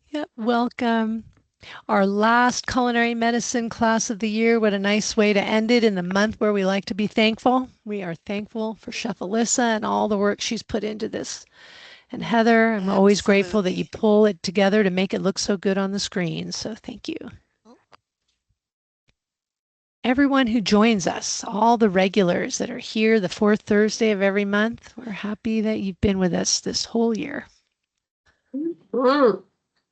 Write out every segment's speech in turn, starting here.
Yep, welcome. Our last culinary medicine class of the year. What a nice way to end it in the month where we like to be thankful. We are thankful for Chef Alyssa and all the work she's put into this. And Heather, I'm always grateful that you Absolutely. pull it together to make it look so good on the screen. So thank you. Oh, Everyone who joins us, all the regulars that are here the fourth Thursday of every month, we're happy that you've been with us this whole year. Mm.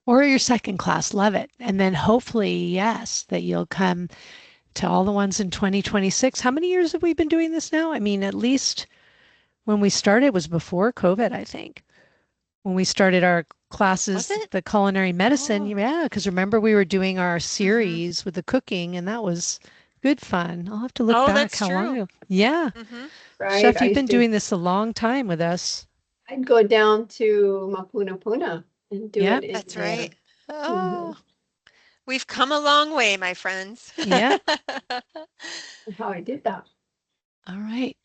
Or your second class, love it. And then hopefully, yes, that you'll come to all the ones in 2026. How many years have we been doing this now? I mean, at least when we started was before COVID, I think. When we started our was classes, it? the culinary medicine, Oh, yeah, because remember we were doing our mm-hmm. series with the cooking, and that was good fun. I'll have to look Oh, back that's how long true. ago. Yeah. Mm-hmm. Right. Chef, I you've used been to, doing this a long time with us. I'd go down to Mapuna Puna and do Yep. it in That's there. right. Hmm. Oh, we've come a long way, my friends. Yep. That's how I did that. All right.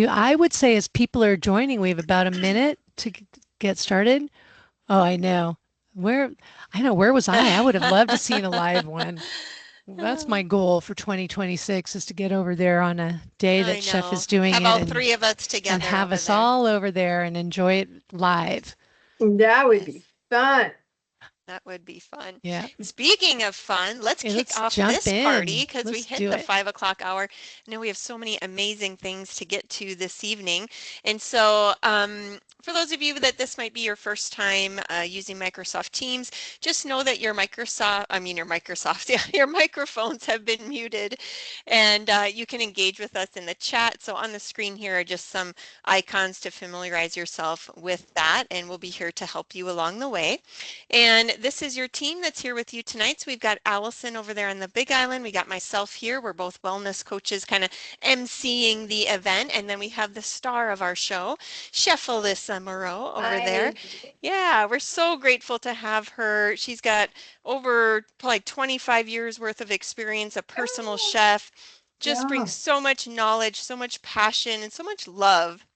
I would say as people are joining, we have about a minute to get started. Oh, I know. Where I know where was I? I would have loved to seen a live one. That's my goal for 2026 is to get over there on a day I that Chef know. is doing Have it all and three of us together have over us there. all over there and enjoy it live. That would be Yes. fun. That would be fun. Yeah. Speaking of fun, let's Hey, kick let's off jump this party in. because we Let's hit do the it. 5 o'clock hour. I know we have so many amazing things to get to this evening. And so, for those of you that this might be your first time using Microsoft Teams, just know that your Microsoft, yeah, your microphones have been muted and you can engage with us in the chat. So on the screen here are just some icons to familiarize yourself with that, and we'll be here to help you along the way. And this is your team that's here with you tonight. So we've got Allison over there on the Big Island. We got myself here. We're both wellness coaches kind of emceeing the event. And then we have the star of our show, Chef Alyssa Moreau over there. I, Yeah, we're so grateful to have her. She's got over probably 25 years worth of experience, a personal chef, just yeah. brings so much knowledge, so much passion, and so much love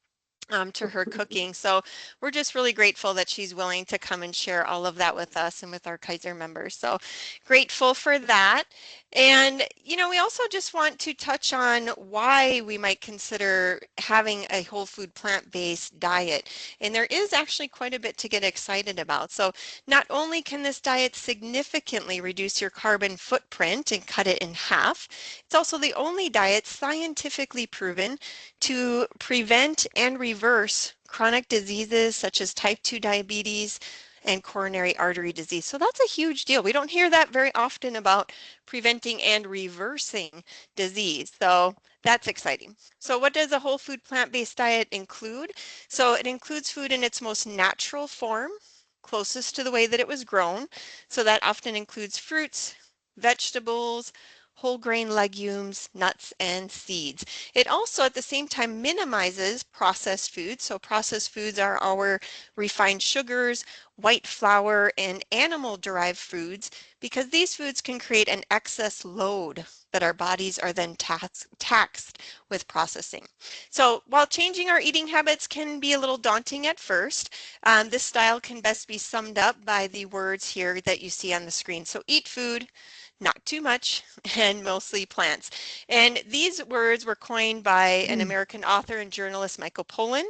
to her cooking. So we're just really grateful that she's willing to come and share all of that with us and with our Kaiser members. So grateful for that. And, we also just want to touch on why we might consider having a whole food plant-based diet. And there is actually quite a bit to get excited about. So not only can this diet significantly reduce your carbon footprint and cut it in half, it's also the only diet scientifically proven to prevent and reverse chronic diseases such as type 2 diabetes and coronary artery disease. So that's a huge deal. We don't hear that very often about preventing and reversing disease. So that's exciting. So what does a whole food plant-based diet include? So it includes food in its most natural form, closest to the way that it was grown. So that often includes fruits, vegetables, whole grain legumes, nuts, and seeds. It also at the same time minimizes processed foods. So processed foods are our refined sugars, white flour, and animal-derived foods because these foods can create an excess load that our bodies are then taxed with processing. So while changing our eating habits can be a little daunting at first, this style can best be summed up by the words here that you see on the screen. So eat food, not too much, and mostly plants. And these words were coined by an Mm. American author and journalist, Michael Pollan.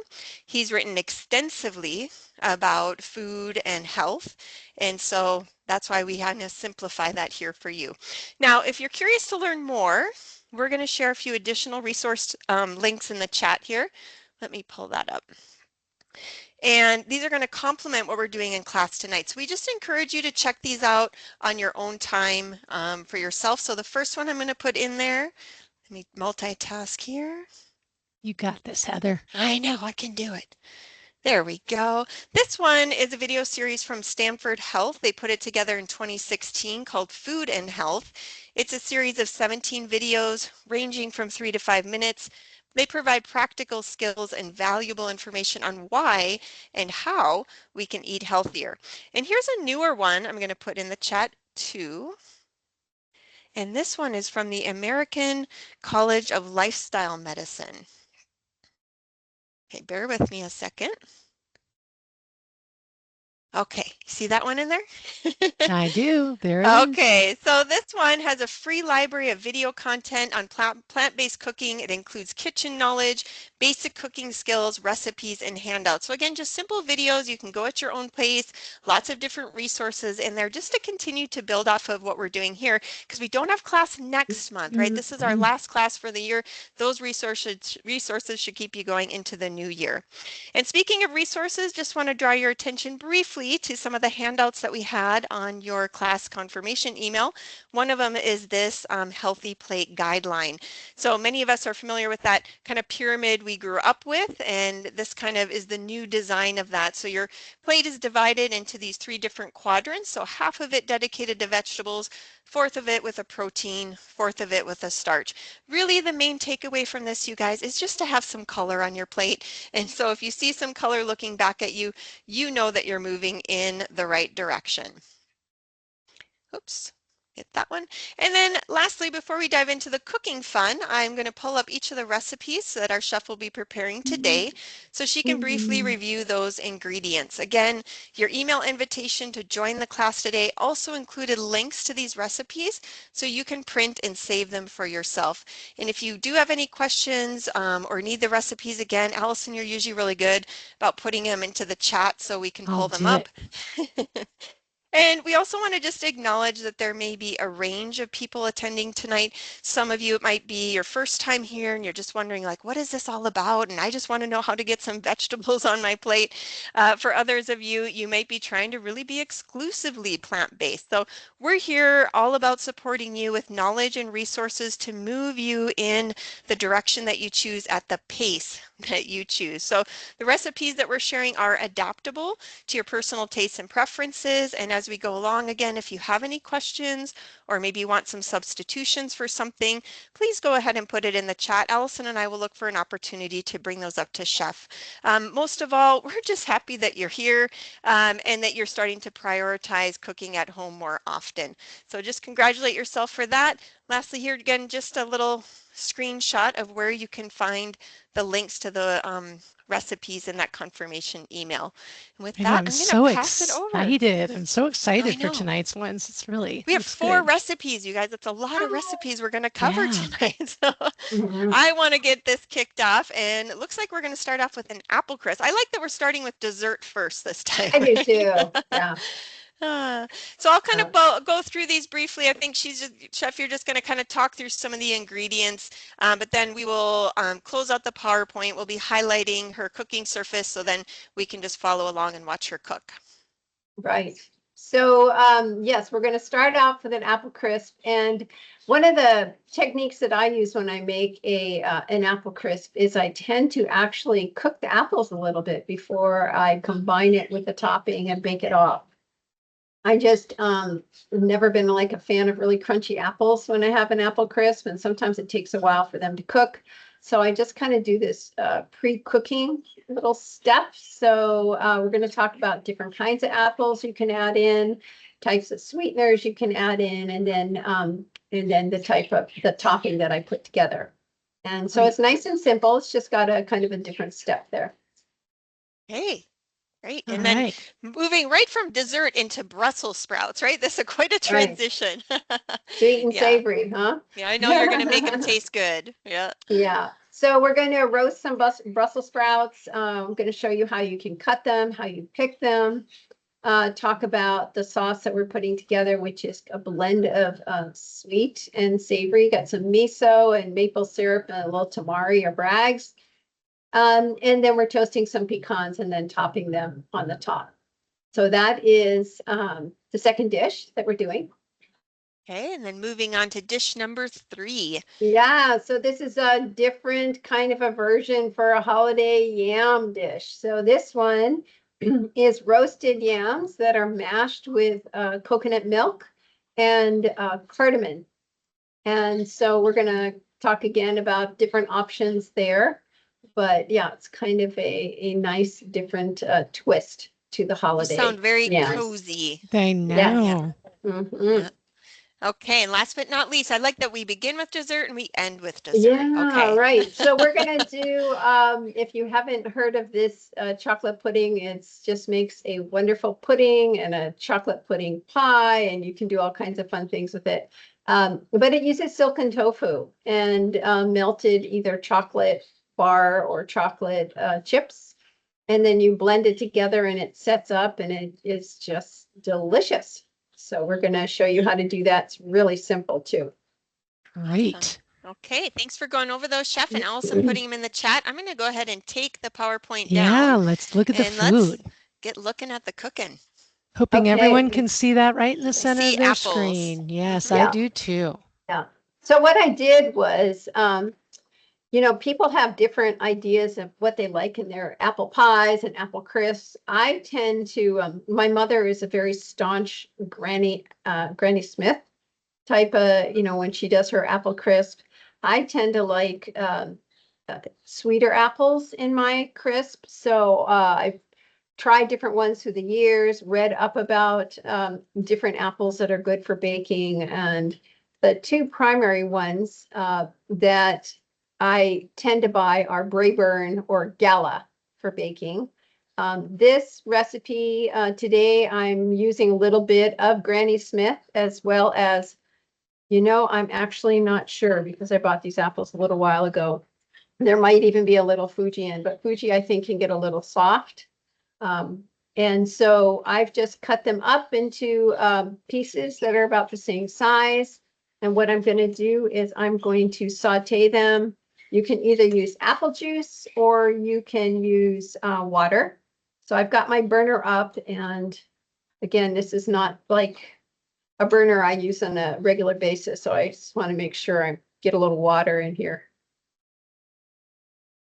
He's written extensively about food and health. And so that's why we had to simplify that here for you. Now, if you're curious to learn more, we're going to share a few additional resource links in the chat here. Let me pull that up. And these are going to complement what we're doing in class tonight. So we just encourage you to check these out on your own time for yourself. So the first one I'm going to put in there, let me multitask here. You got this, Heather. I know I can do it. There we go. This one is a video series from Stanford Health. They put it together in 2016 called Food and Health. It's a series of 17 videos ranging from 3 to 5 minutes. They provide practical skills and valuable information on why and how we can eat healthier. And here's a newer one I'm going to put in the chat too. And this one is from the American College of Lifestyle Medicine. Okay, bear with me a second. Okay, see that one in there? I do. There it is. Okay, so this one has a free library of video content on plant-based cooking. It includes kitchen knowledge, basic cooking skills, recipes, and handouts. So again, just simple videos. You can go at your own pace, lots of different resources in there just to continue to build off of what we're doing here because we don't have class next month, right? This is our last class for the year. Those resources should keep you going into the new year. And speaking of resources, just want to draw your attention briefly to some of the handouts that we had on your class confirmation email. One of them is this healthy plate guideline. So many of us are familiar with that kind of pyramid we grew up with, and this kind of is the new design of that. So your plate is divided into these 3 different quadrants. So half of it dedicated to vegetables, fourth of it with a protein, fourth of it with a starch. Really the main takeaway from this, you guys, is just to have some color on your plate. And so if you see some color looking back at you, you know that you're moving in the right direction. Oops. Hit that one. And then lastly, before we dive into the cooking fun, I'm going to pull up each of the recipes that our chef will be preparing today so she can briefly review those ingredients. Again, your email invitation to join the class today also included links to these recipes so you can print and save them for yourself. And if you do have any questions or need the recipes again, Allison, you're usually really good about putting them into the chat so we can I'll pull them do up. it. And we also want to just acknowledge that there may be a range of people attending tonight. Some of you, it might be your first time here and you're just wondering like, what is this all about? And I just want to know how to get some vegetables on my plate. For others of you, you might be trying to really be exclusively plant-based. So we're here all about supporting you with knowledge and resources to move you in the direction that you choose at the pace that you choose. So the recipes that we're sharing are adaptable to your personal tastes and preferences. And as we go along, again, if you have any questions or maybe you want some substitutions for something, please go ahead and put it in the chat. Allison and I will look for an opportunity to bring those up to Chef. Most of all, we're just happy that you're here and that you're starting to prioritize cooking at home more often. So just congratulate yourself for that. Lastly, here again, just a little screenshot of where you can find the links to the recipes in that confirmation email. And with I know that, I'm I'm going to so pass it over. excited. I'm so I excited for know. tonight's ones. We have Looks 4 good. recipes, you guys. It's a lot of recipes we're going to cover Yeah. tonight. So I want to get this kicked off, and it looks like we're going to start off with an apple crisp. I like that we're starting with dessert first this time, I do right? too. Yeah. Uh, so I'll kind Uh, of go through these briefly. I think Chef, you're just going to kind of talk through some of the ingredients, but then we will close out the PowerPoint. We'll be highlighting her cooking surface so then we can just follow along and watch her cook. right. So yes, we're going to start off with an apple crisp. And one of the techniques that I use when I make an apple crisp is I tend to actually cook the apples a little bit before I combine it with the topping and bake it off. I just never been like a fan of really crunchy apples when I have an apple crisp, and sometimes it takes a while for them to cook. So I just kind of do this pre-cooking little step. So we're going to talk about different kinds of apples you can add in, types of sweeteners you can add in, and then the type of the topping that I put together. And so it's nice and simple. It's just got a kind of a different step there. Hey. Right. All And then right. moving right from dessert into Brussels sprouts, right? This is quite a Right. transition. Sweet and Yeah. savory, huh? Yeah, I know you're going to make them taste good. Yeah. Yeah. So we're going to roast some Brussels sprouts. I'm going to show you how you can cut them, how you pick them. Talk about the sauce that we're putting together, which is a blend of sweet and savory. Got some miso and maple syrup and a little tamari or Bragg's. And then we're toasting some pecans and then topping them on the top. So that is the second dish that we're doing. Okay, and then moving on to dish number 3. Yeah, so this is a different kind of a version for a holiday yam dish. So this one is roasted yams that are mashed with coconut milk and cardamom. And so we're going to talk again about different options there. But yeah, it's kind of a nice different twist to the You holiday sound very yams. cozy. I Yes. know. Mhm. Yeah. Okay, and last but not least, I like that we begin with dessert and we end with dessert. Yeah, Okay. right. So we're gonna do, if you haven't heard of this chocolate pudding, it's just makes a wonderful pudding and a chocolate pudding pie, and you can do all kinds of fun things with it. But it uses silken tofu and melted either chocolate bar or chocolate chips. And then you blend it together and it sets up and it is just delicious. So we're gonna show you how to do that. It's really simple too. Awesome. Great. Okay, thanks for going over those, Chef, and Allison putting them in the chat. I'm going to go ahead and take the PowerPoint Yeah, down let's look at the and let's food. get looking at the cooking. Hoping everyone Okay, can see that right in the I center see of their apples. screen. Yes, I yeah. do too. Yeah. So what I did was, people have different ideas of what they like in their apple pies and apple crisps. I tend to, my mother is a very staunch Granny Smith type of, when she does her apple crisp. I tend to like sweeter apples in my crisp. So I've tried different ones through the years, read up about different apples that are good for baking. And the two primary ones that I tend to buy are Brayburn or Gala for baking. This recipe today, I'm using a little bit of Granny Smith as well as, I'm actually not sure because I bought these apples a little while ago. There might even be a little Fuji in, but Fuji I think can get a little soft. Um, and so I've just cut them up into pieces that are about the same size. And what I'm going to do is I'm going to saute them. You can either use apple juice or you can use water. So I've got my burner up, and again, this is not like a burner I use on a regular basis. So I just want to make sure I get a little water in here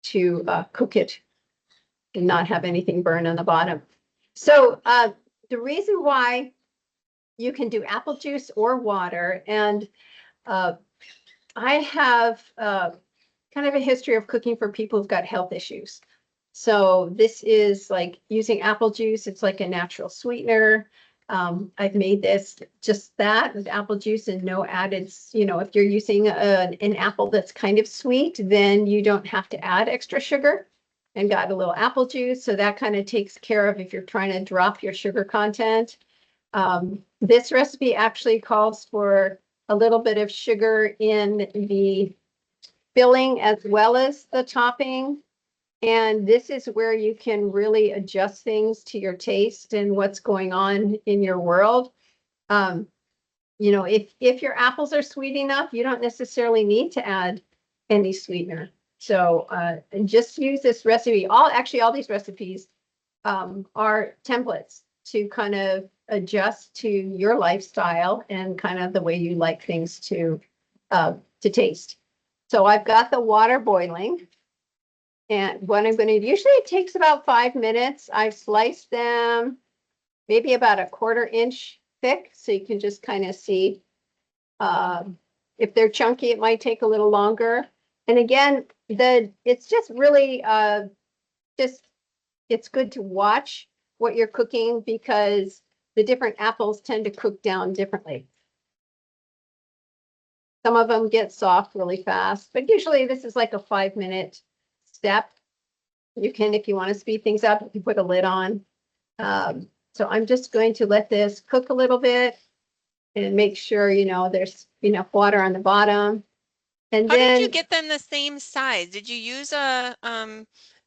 to cook it and not have anything burn on the bottom. So the reason why you can do apple juice or water, and uh, I have kind of a history of cooking for people who've got health issues. So this is like using apple juice. It's like a natural sweetener. I've made this just that with apple juice and no added, if you're using an apple that's kind of sweet, then you don't have to add extra sugar and got a little apple juice. So that kind of takes care of if you're trying to drop your sugar content. This recipe actually calls for a little bit of sugar in the filling as well as the topping. And this is where you can really adjust things to your taste and what's going on in your world. If your apples are sweet enough, you don't necessarily need to add any sweetener. So just use this recipe. All these recipes are templates to kind of adjust to your lifestyle and kind of the way you like things to taste. So I've got the water boiling. And what I'm going to usually it takes about 5 minutes. I've sliced them maybe about a 1/4 inch thick, so you can just kind of see. If they're chunky, it might take a little longer. And again, it's just really just it's good to watch what you're cooking because the different apples tend to cook down differently. Some of them get soft really fast, but usually this is like a 5-minute step. You can, if you want to speed things up, you put a lid on. So I'm just going to let this cook a little bit and make sure, there's enough water on the bottom. And How did you then, get them the same size? Did you use a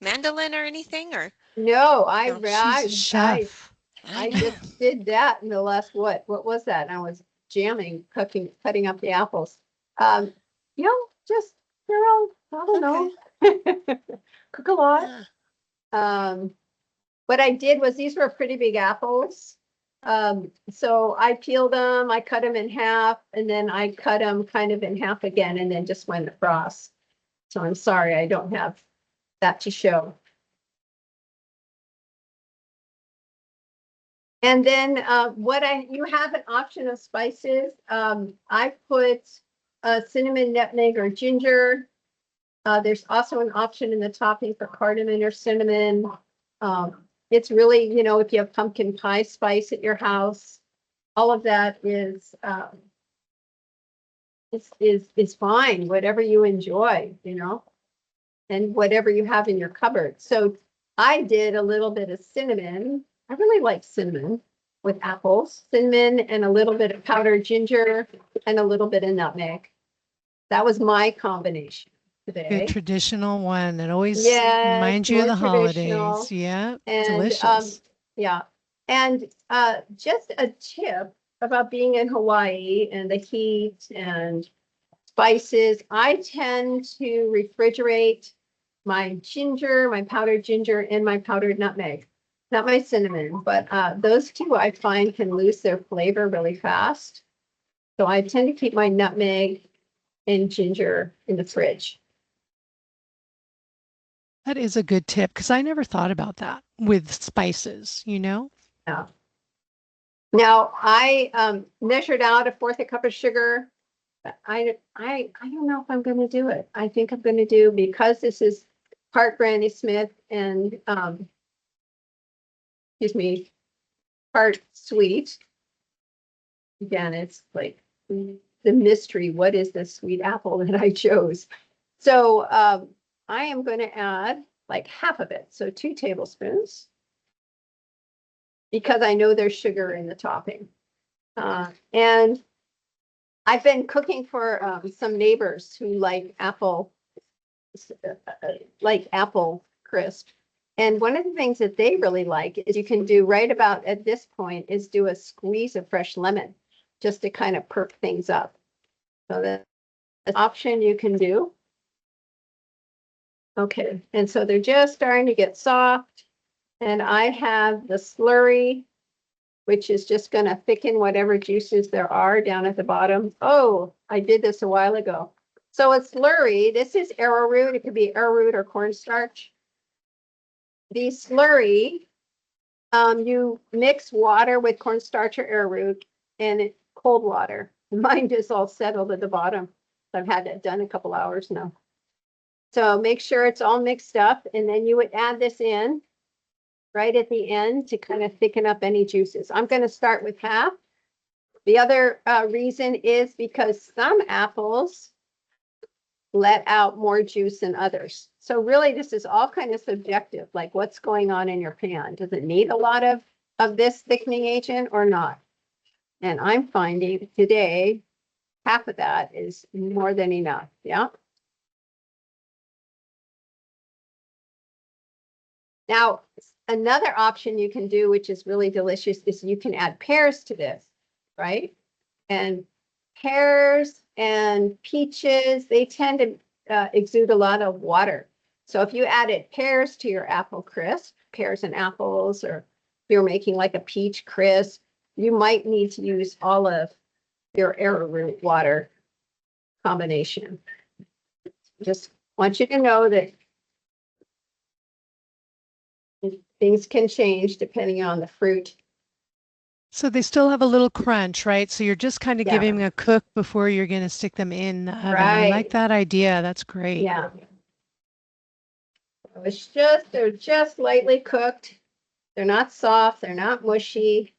mandolin or anything or no, no? She's a I chef. I I know. just did that in the last, what was that? I was jamming, cutting up the apples. Um, just, I don't Okay. know. Cook a lot. Yeah. Um, what I did was these were pretty big apples. So I peeled them, I cut them in half, and then I cut them kind of in half again, and then just went across. So I'm sorry, I don't have that to show. And then you have an option of spices. I put cinnamon, nutmeg, or ginger. There's also an option in the topping for cardamom or cinnamon. It's really, if you have pumpkin pie spice at your house, all of that is is fine, whatever you enjoy, you know, and whatever you have in your cupboard. So I did a little bit of cinnamon. I really like cinnamon with apples, cinnamon and a little bit of powdered ginger and a little bit of nutmeg. That was my combination Good today. traditional one that always Yes, reminds you of more the holidays. traditional. Yeah, And delicious. yeah. And just a tip about being in Hawaii and the heat and spices. I tend to refrigerate my ginger, my powdered ginger, and my powdered nutmeg. Not my cinnamon, but those two I find can lose their flavor really fast. So I tend to keep my nutmeg and ginger in the fridge. That is a good tip because I never thought about that with spices, you know? Yeah. Now I measured out a fourth a cup of sugar. I don't know if I'm going to do it. I think I'm going to do, because this is part Granny Smith and excuse me, part sweet. Again, it's like the mystery. What is this sweet apple that I chose? So I am going to add like half of it. So 2 tablespoons, because I know there's sugar in the topping. And I've been cooking for some neighbors who like apple crisp. And one of the things that they really like is you can do right about at this point is do a squeeze of fresh lemon just to kind of perk things up. So that's an option you can do. Okay, and so they're just starting to get soft. And I have the slurry, which is just going to thicken whatever juices there are down at the bottom. Oh, I did this a while ago. So a slurry, this is arrowroot. It could be arrowroot or cornstarch. The slurry, you mix water with cornstarch or arrowroot and cold water. Mine just all settled at the bottom. I've had that done a couple hours now. So make sure it's all mixed up, and then you would add this in right at the end to kind of thicken up any juices. I'm going to start with half. The other reason is because some apples let out more juice than others. So really, this is all kind of subjective, like what's going on in your pan. Does it need a lot of this thickening agent or not? And I'm finding today, half of that is more than enough. Yeah. Now, another option you can do, which is really delicious, is you can add pears to this, right? And pears and peaches, they tend to exude a lot of water. So if you added pears to your apple crisp, pears and apples, or if you're making like a peach crisp, you might need to use all of your arrowroot water combination. Just want you to know that things can change depending on the fruit. So they still have a little crunch, right? So you're just kind of Yeah, giving them a cook before you're going to stick them in the oven. I like right. that idea. That's great. Yeah. They're just lightly cooked. They're not soft, they're not mushy.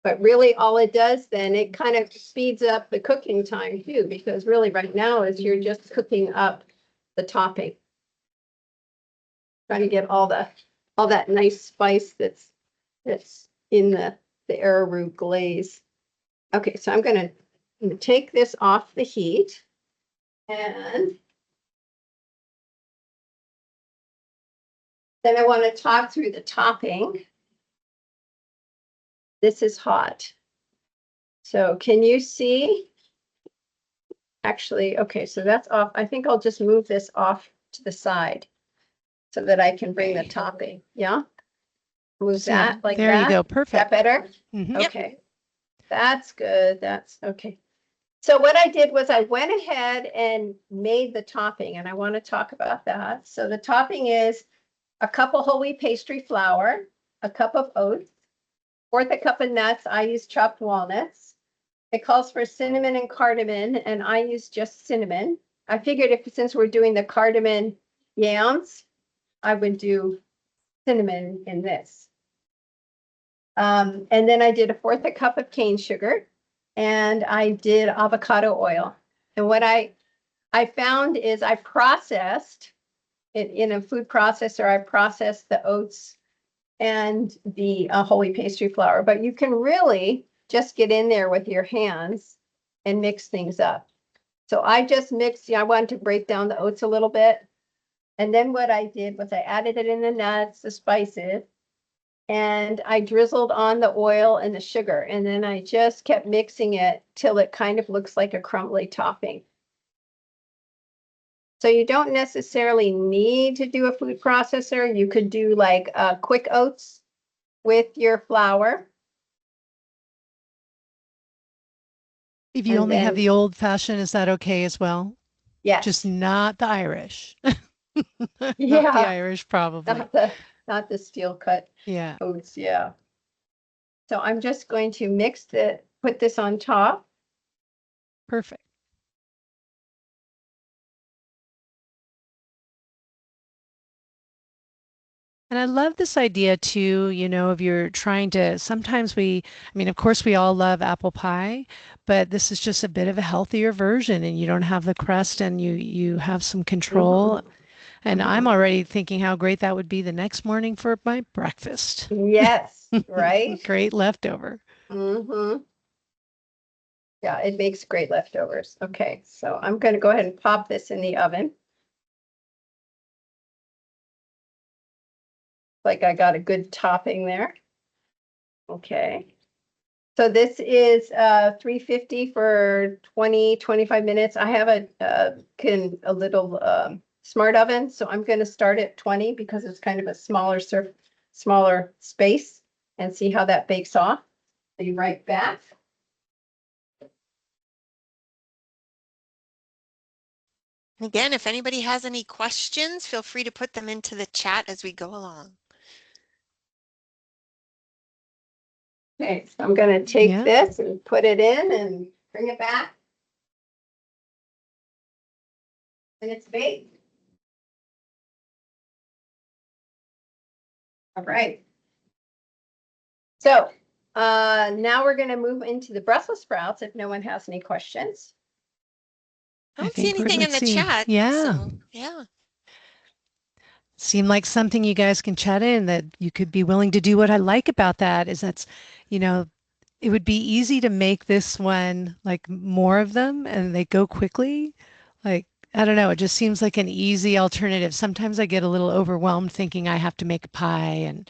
But really all it does then, it kind of speeds up the cooking time too, because really right now is you're just cooking up the topping. Trying to get all that nice spice that's in the arrowroot glaze. Okay, so I'm gonna take this off the heat, and then I want to talk through the topping. This is hot. So can you see? Actually, okay, so that's off. I think I'll just move this off to the side so that I can bring the topping. Yeah? Move So yeah, that like there you that. go. Is that Perfect. better? Mhm. Yep. Okay. That's good. That's okay. So what I did was I went ahead and made the topping, and I want to talk about that. So the topping is a cup of whole wheat pastry flour, a cup of oats, fourth a cup of nuts. I use chopped walnuts. It calls for cinnamon and cardamom, and I use just cinnamon. I figured if since we're doing the cardamom yams, I would do cinnamon in this. And then I did a fourth a cup of cane sugar, and I did avocado oil. And what I found is I processed it in a food processor. I processed the oats and the whole wheat pastry flour, but you can really just get in there with your hands and mix things up. So I just mixed, I wanted to break down the oats a little bit. And then what I did was I added it in the nuts, the spices, and I drizzled on the oil and the sugar. And then I just kept mixing it till it kind of looks like a crumbly topping. So you don't necessarily need to do a food processor. You could do like quick oats with your flour. If you And only have then, the old fashioned, is that okay as well? Just yes, not the Irish. Not the yeah, Irish, probably. not the steel cut Yeah, oats, yeah. So I'm just going to put this on top. perfect. And I love this idea too, if you're trying to, sometimes I mean, of course, we all love apple pie, but this is just a bit of a healthier version and you don't have the crust and you have some control. Mhm, And I'm mhm. already thinking how great that would be the next morning for my breakfast. Yes, right? Great leftover. Mm-hmm. Yeah, it makes great leftovers. Okay, so I'm going to go ahead and pop this in the oven. Like I got a good topping there. Okay. So this is 350 for 20-25 minutes. I have a little smart oven, so I'm going to start at 20 because it's kind of a smaller space, and see how that bakes off. Be right back. Again, if anybody has any questions, feel free to put them into the chat as we go along. Okay, so I'm going to take Yeah. this and put it in and bring it back. And it's baked. All right. So now we're going to move into the Brussels sprouts if no one has any questions. I I don't see think anything in let's the see. chat, Yeah. so yeah. Seemed like something you guys can chat in that you could be willing to do. What I like about that is you know, it would be easy to make this one like more of them and they go quickly. Like, I don't know, it just seems like an easy alternative. Sometimes I get a little overwhelmed thinking I have to make a pie and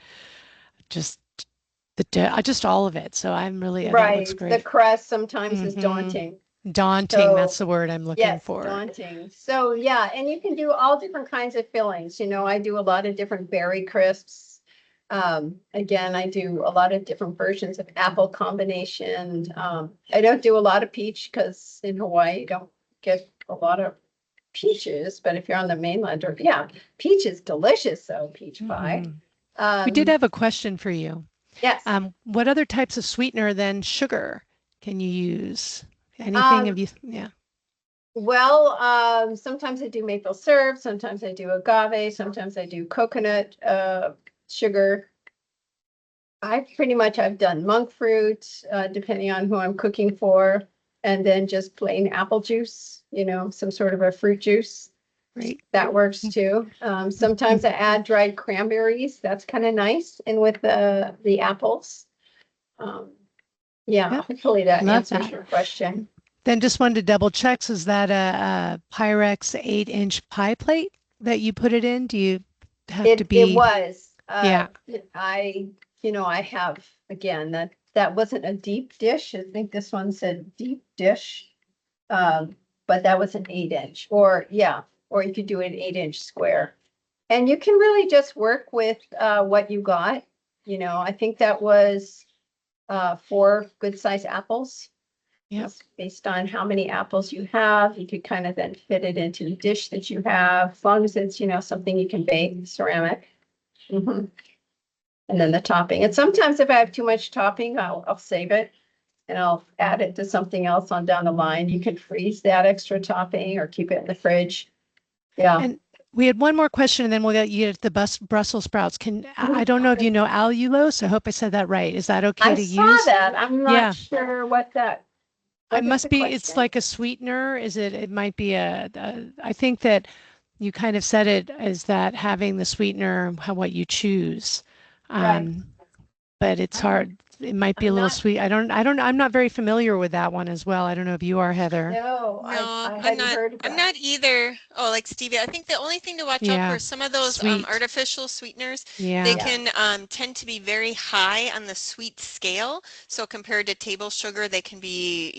just just all of it. So I'm really, that looks Right. The great. crust sometimes is Hmm. daunting. Daunting, that's So the word I'm looking yes, for. daunting. So yeah, and you can do all different kinds of fillings. I do a lot of different berry crisps. Again, I do a lot of different versions of apple combination. I don't do a lot of peach because in Hawaii you don't get a lot of peaches, but if you're on the mainland, or yeah, peach is delicious though, peach pie. Hmm. We did Um, have a question for you. yes. What other types of sweetener than sugar can you use? Anything Um, have you, yeah. Well, sometimes I do maple syrup, sometimes I do agave, sometimes I do coconut sugar. I've done monk fruit, depending on who I'm cooking for, and then just plain apple juice, some sort of a fruit juice. Great. That works too. Sometimes I add dried cranberries. That's kind of nice. And with the apples. Um, yeah, Yep. hopefully that Love answers that. your question. Then just wanted to double check. So is that a Pyrex 8-inch pie plate that you put it in? Do you have to It be, was. yeah, I I have, again, that wasn't a deep dish. I think this one said deep dish. Um, but that was an 8-inch, or yeah, or you could do an 8-inch square. And you can really just work with what you got. I think that was 4 good-sized apples. yep. Just based on how many apples you have, you could kind of then fit it into the dish that you have, as long as it's, something you can bake, ceramic. Mhm. And then the topping. And sometimes if I have too much topping, I'll save it and I'll add it to something else on down the line. You can freeze that extra topping or keep it in the fridge. Yeah. And we had one more question and then we'll get you the Brussels sprouts. I Mhm. don't know if you know allulose. I hope I said that right. Is that okay I to saw use? that. I'm not Yeah. sure what that. It What is must the be, it's question? like a sweetener. It might be I think that you kind of said it as that having the sweetener, what you choose. Right. Um, but it's I'm, hard. It might be a I'm little not, sweet. I'm not very familiar with that one as well. I don't know if you are, Heather. no, No, I I'm hadn't not. heard of I'm that. not either. Oh, like Stevia. I think the only thing to watch out for Yeah. is some of those Sweet. artificial sweeteners. They Yeah. Yeah. can tend to be very high on the sweet scale. So compared to table sugar, they can be,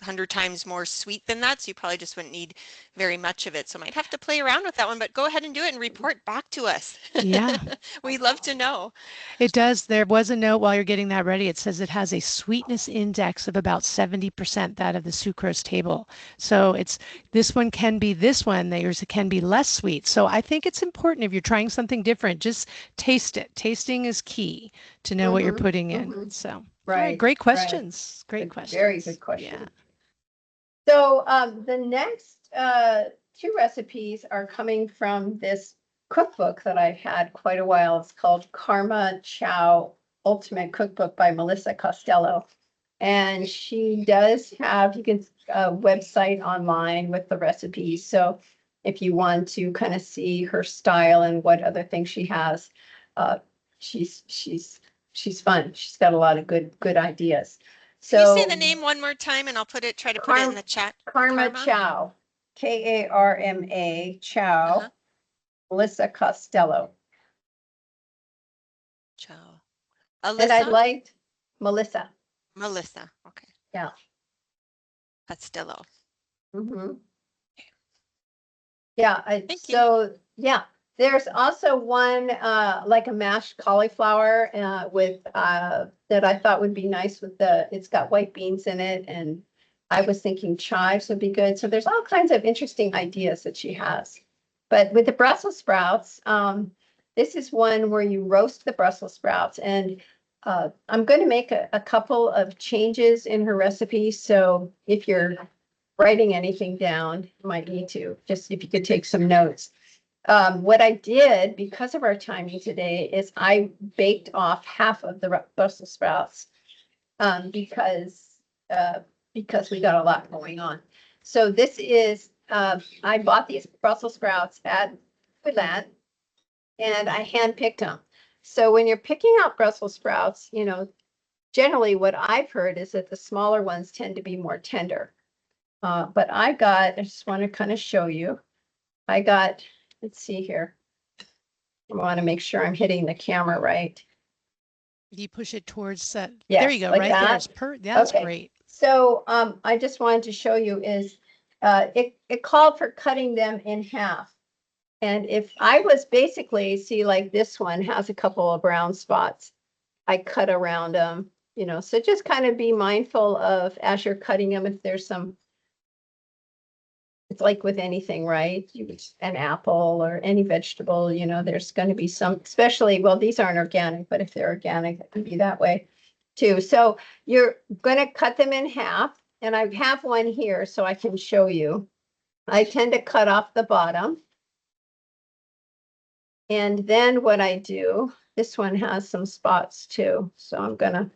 100 times more sweet than that. So you probably just wouldn't need very much of it. So might have to play around with that one, but go ahead and do it and report back to us. Yeah. We'd love to know. It does. There was a note while you're getting that ready. It says it has a sweetness index of about 70%, that of the sucrose table. So it's this one can be this one, theirs can be less sweet. So I think it's important if you're trying something different, just taste it. Tasting is key to know what you're Mm-hmm. putting in. Mm-hmm. So, all right, Right. great Right. questions. Great Very questions. good Yeah. question. So the next two recipes are coming from this cookbook that I've had quite a while. It's called Karma Chow Ultimate Cookbook by Melissa Costello. And she does have, you can, a website online with the recipes. So if you want to kind of see her style and what other things she has, uh, she's fun. She's got a lot of good ideas. Can you say So the name one more time and I'll try to put it in Karma, the chat? Karma Karma? Chow, Karma Uh-huh. Chow, Melissa Costello. Ciao. And I Alyssa? liked Melissa. Melissa. Okay. Yeah. Costello. Hmm. Yeah. Thank you. So yeah, there's also one like a mashed cauliflower with that I thought would be nice with it's got white beans in it, and I was thinking chives would be good. So there's all kinds of interesting ideas that she has. But with the Brussels sprouts, this is one where you roast the Brussels sprouts, and I'm going to make a couple of changes in her recipe. So if you're writing anything down, you might need to, just if you could take some notes. What I did, because of our timing today, is I baked off half of the Brussels sprouts uh, because we got a lot going on. So this is, I bought these Brussels sprouts at Foodland and I handpicked them. So when you're picking out Brussels sprouts, generally what I've heard is that the smaller ones tend to be more tender. But I just want to kind of show you. Let's see here. I want to make sure I'm hitting the camera right. You push it towards that. There you Yes, go. like Right there. that. It's that's Okay. great. So I just wanted to show you is it called for cutting them in half. And if I was basically, see, like this one has a couple of brown spots, I cut around them, so just kind of be mindful of as you're cutting them, if there's some, it's like with anything, right? An apple or any vegetable, there's going to be some, especially, well, these aren't organic, but if they're organic, it can be that way too. So you're going to cut them in half, and I have one here so I can show you. I tend to cut off the bottom. And then what I do, this one has some spots too, so I'm going to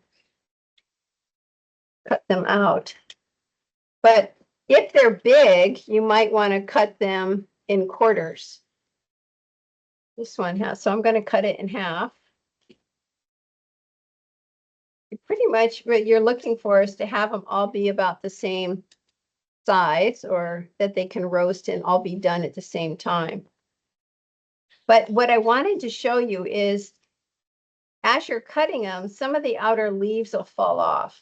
cut them out. But if they're big, you might want to cut them in quarters. This one has, so I'm going to cut it in half. Pretty much what you're looking for is to have them all be about the same size, or that they can roast and all be done at the same time. But what I wanted to show you is as you're cutting them, some of the outer leaves will fall off.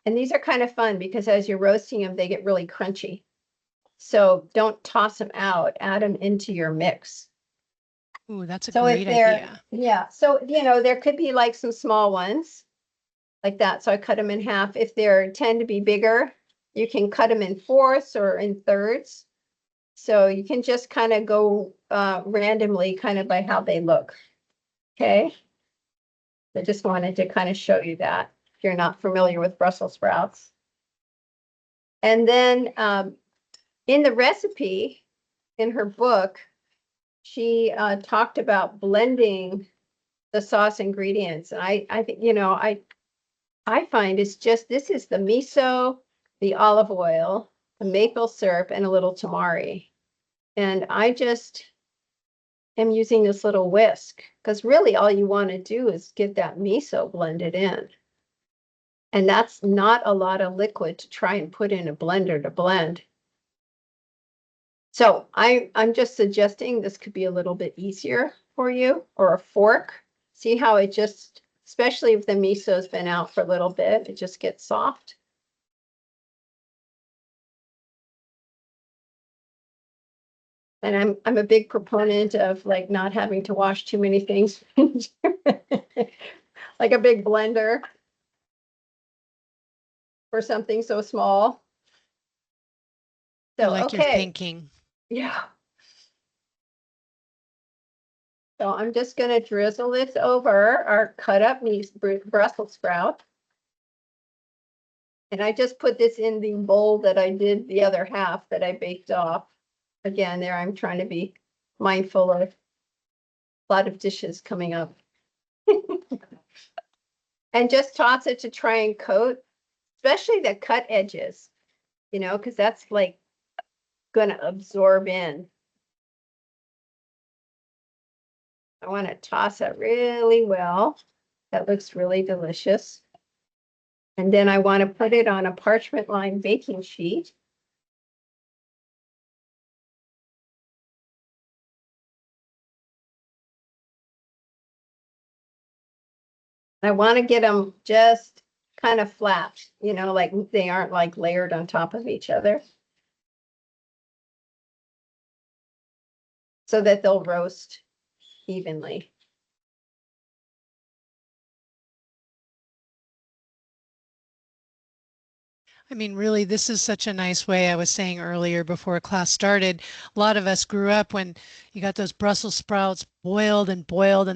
And these are kind of fun because as you're roasting them, they get really crunchy. So don't toss them out, add them into your mix. Ooh, that's a So if great idea. yeah, so, there could be like some small ones like that. So I cut them in half. If they tend to be bigger, you can cut them in fourths or in thirds. So you can just kind of go randomly kind of by how they look. Okay. I just wanted to kind of show you that if you're not familiar with Brussels sprouts. And then in the recipe, in her book, she talked about blending the sauce ingredients. And I think, I find it's just, this is the miso, the olive oil, the maple syrup, and a little tamari. And I just am using this little whisk because really all you want to do is get that miso blended in. And that's not a lot of liquid to try and put in a blender to blend. So I'm just suggesting this could be a little bit easier for you, or a fork. See how it just, especially if the miso's been out for a little bit, it just gets soft. And I'm a big proponent of like not having to wash too many things. Like a big blender for something so small. I So, like your okay. thinking. Yeah. So I'm just going to drizzle this over our cut up Brussels sprout. And I just put this in the bowl that I did the other half that I baked off. Again, there I'm trying to be mindful of a lot of dishes coming up. And just toss it to try and coat, especially the cut edges, you know, because that's like going to absorb in. I want to toss it really well. That looks really delicious. And then I want to put it on a parchment lined baking sheet. I want to get them just kind of flat, you know, like they aren't like layered on top of each other, so that they'll roast evenly. I mean, really, this is such a nice way. I was saying earlier before class started, a lot of us grew up when you got those Brussels sprouts boiled and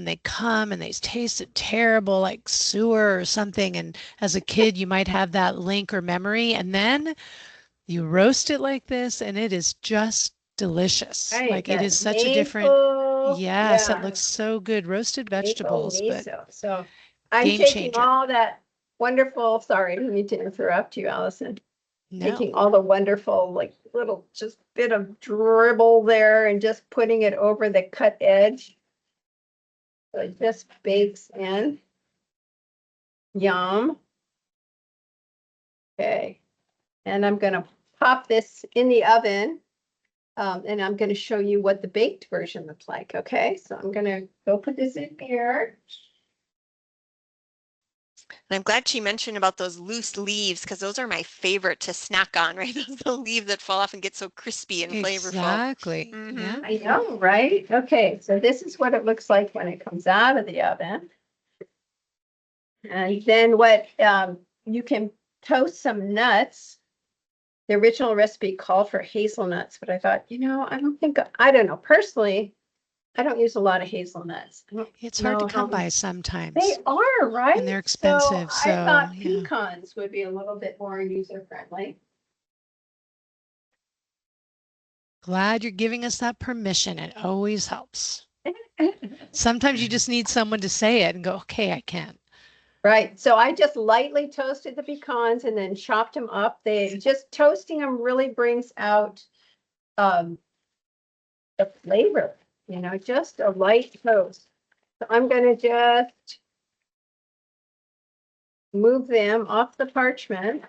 they come and they tasted terrible like sewer or something. And as a kid, you might have that link or memory. And then you roast it like this and it is just delicious. Right, Like it that is such a different, maple, yes, it yeah, looks so good. Roasted maple vegetables, but miso. So I'm game taking changer. all that wonderful, sorry, I didn't mean to interrupt you, Allison. No. Taking all the wonderful, like little just bit of dribble there and just putting it over the cut edge. So it just bakes in. Yum. Okay. And I'm going to pop this in the oven. And I'm going to show you what the baked version looks like. Okay. So I'm going to go put this in here. And I'm glad she mentioned about those loose leaves because those are my favorite to snack on, right? Those the leaves that fall off and get so crispy and flavorful. Exactly. Mm-hmm. Yeah. I know, right? Okay. So this is what it looks like when it comes out of the oven. And then what you can toast some nuts. The original recipe called for hazelnuts, but I thought, you know, I don't know. Personally, I don't use a lot of hazelnuts. I don't It's hard to know come how by they sometimes, are, right? and they're So expensive. I So, thought yeah. pecans would be a little bit more user friendly. Glad you're giving us that permission. It always helps. Sometimes you just need someone to say it and go, okay, I can. Right. So I just lightly toasted the pecans and then chopped them up. They just toasting them really brings out um, the flavor, you know, just a light toast. So I'm going to just move them off the parchment.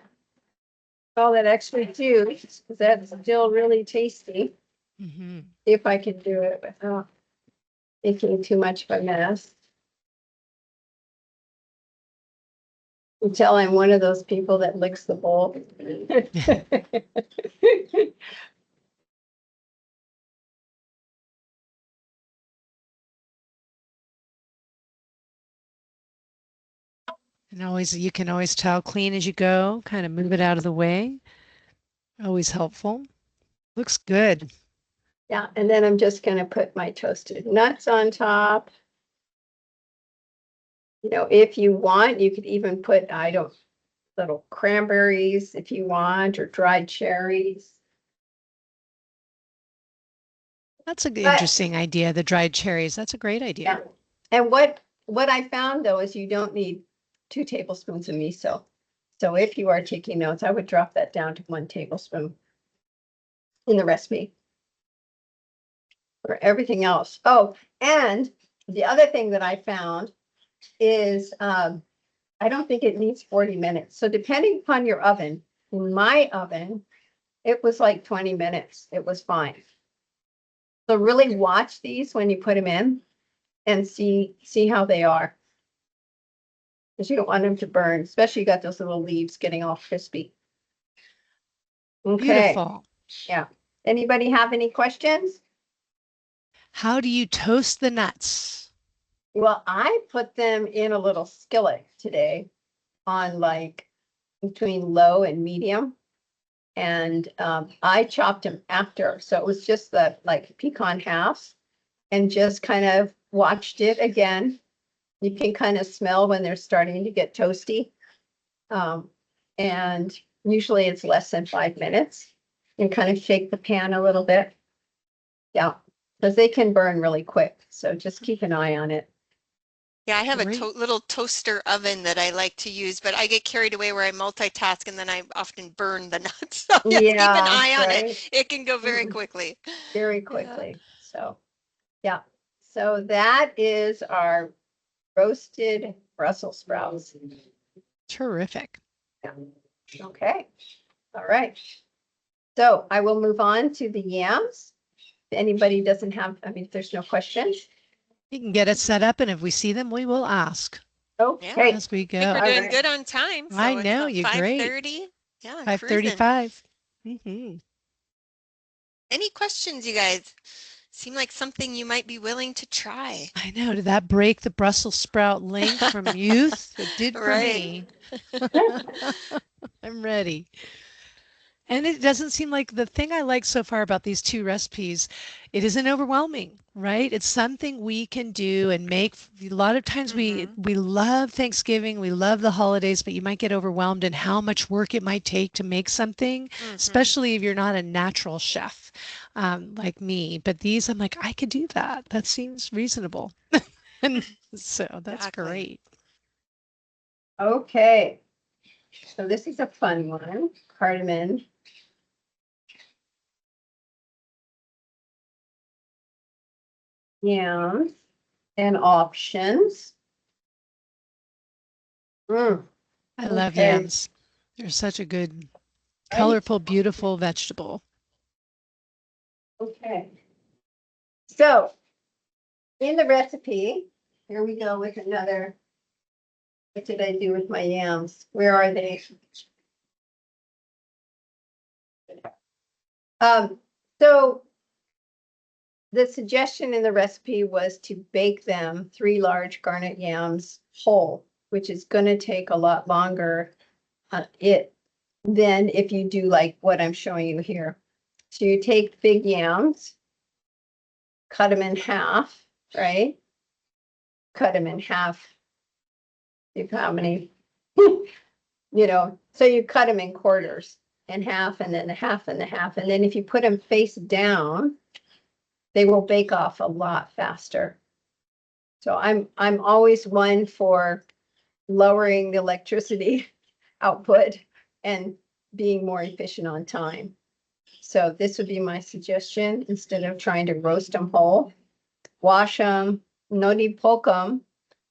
All that extra juice, because that's still really tasty. Mm-hmm. See if I can do it without making too much of a mess. You tell I'm one of those people that licks the bowl. And always, you can always tell clean as you go, kind of move it out of the way. Always helpful. Looks good. Yeah, and then I'm just going to put my toasted nuts on top. You know, if you want, you could even put, I don't, little cranberries if you want, or dried cherries. That's an But interesting idea, the dried cherries. That's a great idea. yeah, and what I found though is you don't need 2 tablespoons of miso. So if you are taking notes, I would drop that down to 1 tablespoon in the recipe for everything else. Oh, and the other thing that I found is I don't think it needs 40 minutes. So depending upon your oven, in my oven, it was like 20 minutes. It was fine. So really watch these when you put them in and see how they are. Because you don't want them to burn, especially you got those little leaves getting all crispy. Okay. Beautiful. Yeah. Anybody have any questions? How do you toast the nuts? Well, I put them in a little skillet today on like between low and medium. And I chopped them after. So it was just the like pecan halves and just kind of watched it again. You can kind of smell when they're starting to get toasty. And usually it's less than 5 minutes and kind of shake the pan a little bit. Yeah, because they can burn really quick. So just keep an eye on it. Yeah, I have a Great. little toaster oven that I like to use, but I get carried away where I multitask and then I often burn the nuts. So just keep an Yeah, eye on it. right. It can go very Mhm. quickly. Very Yeah. quickly. So, yeah. So that is our roasted Brussels sprouts. Terrific. Yeah. Okay. All right. So I will move on to the yams. If anybody doesn't have, I mean, if there's no questions. You can get it set up, and if we see them, we will ask Yeah, Okay. as we I think we're go. All doing right. good on time. I So it's know, about you're great. 5:30. Yeah, cruising. 5:35. Mm-hmm. Any questions, you guys? Seem like something you might be willing to try. I know. Did that break the Brussels sprout link from youth? It did for Right. me. I'm ready. And it doesn't seem like the thing I like so far about these two recipes, it isn't overwhelming, right? It's something we can do and make. A lot of times Mm-hmm. we love Thanksgiving, we love the holidays, but you might get overwhelmed in how much work it might take to make something, Mm-hmm. especially if you're not a natural chef like me. But these, I'm like, I could do that. That seems reasonable. And so that's Exactly. great. Okay. So this is a fun one. Cardamom. Yams and options. I love Okay. yams. They're such a good, Right. colorful, beautiful vegetable. Okay. So in the recipe, here we go with another. What did I do with my yams? Where are they? So the suggestion in the recipe was to bake them 3 large garnet yams whole, which is going to take a lot longer than if you do like what I'm showing you here. So you take big yams, cut them in half, right? Cut them in half. You how many? So you cut them in quarters and half, and then a half and a half. And then if you put them face down, they will bake off a lot faster. So I'm always one for lowering the electricity output and being more efficient on time. So this would be my suggestion instead of trying to roast them whole. Wash them, no need poke them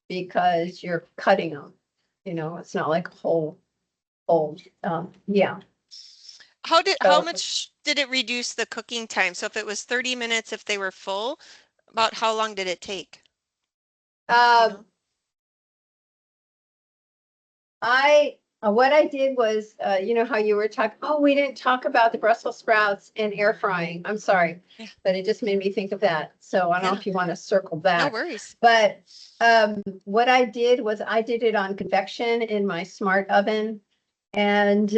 because you're cutting them. It's not like a whole. Yeah. How So much did it reduce the cooking time? So if it was 30 minutes, if they were full, about how long did it take? Do you uh, know? what I did was, how you were talking, oh, we didn't talk about the Brussels sprouts and air frying. I'm sorry, Yeah. but it just made me think of that. So I don't know Yeah. if you want to circle No back. worries. But what I did was I did it on convection in my smart oven. And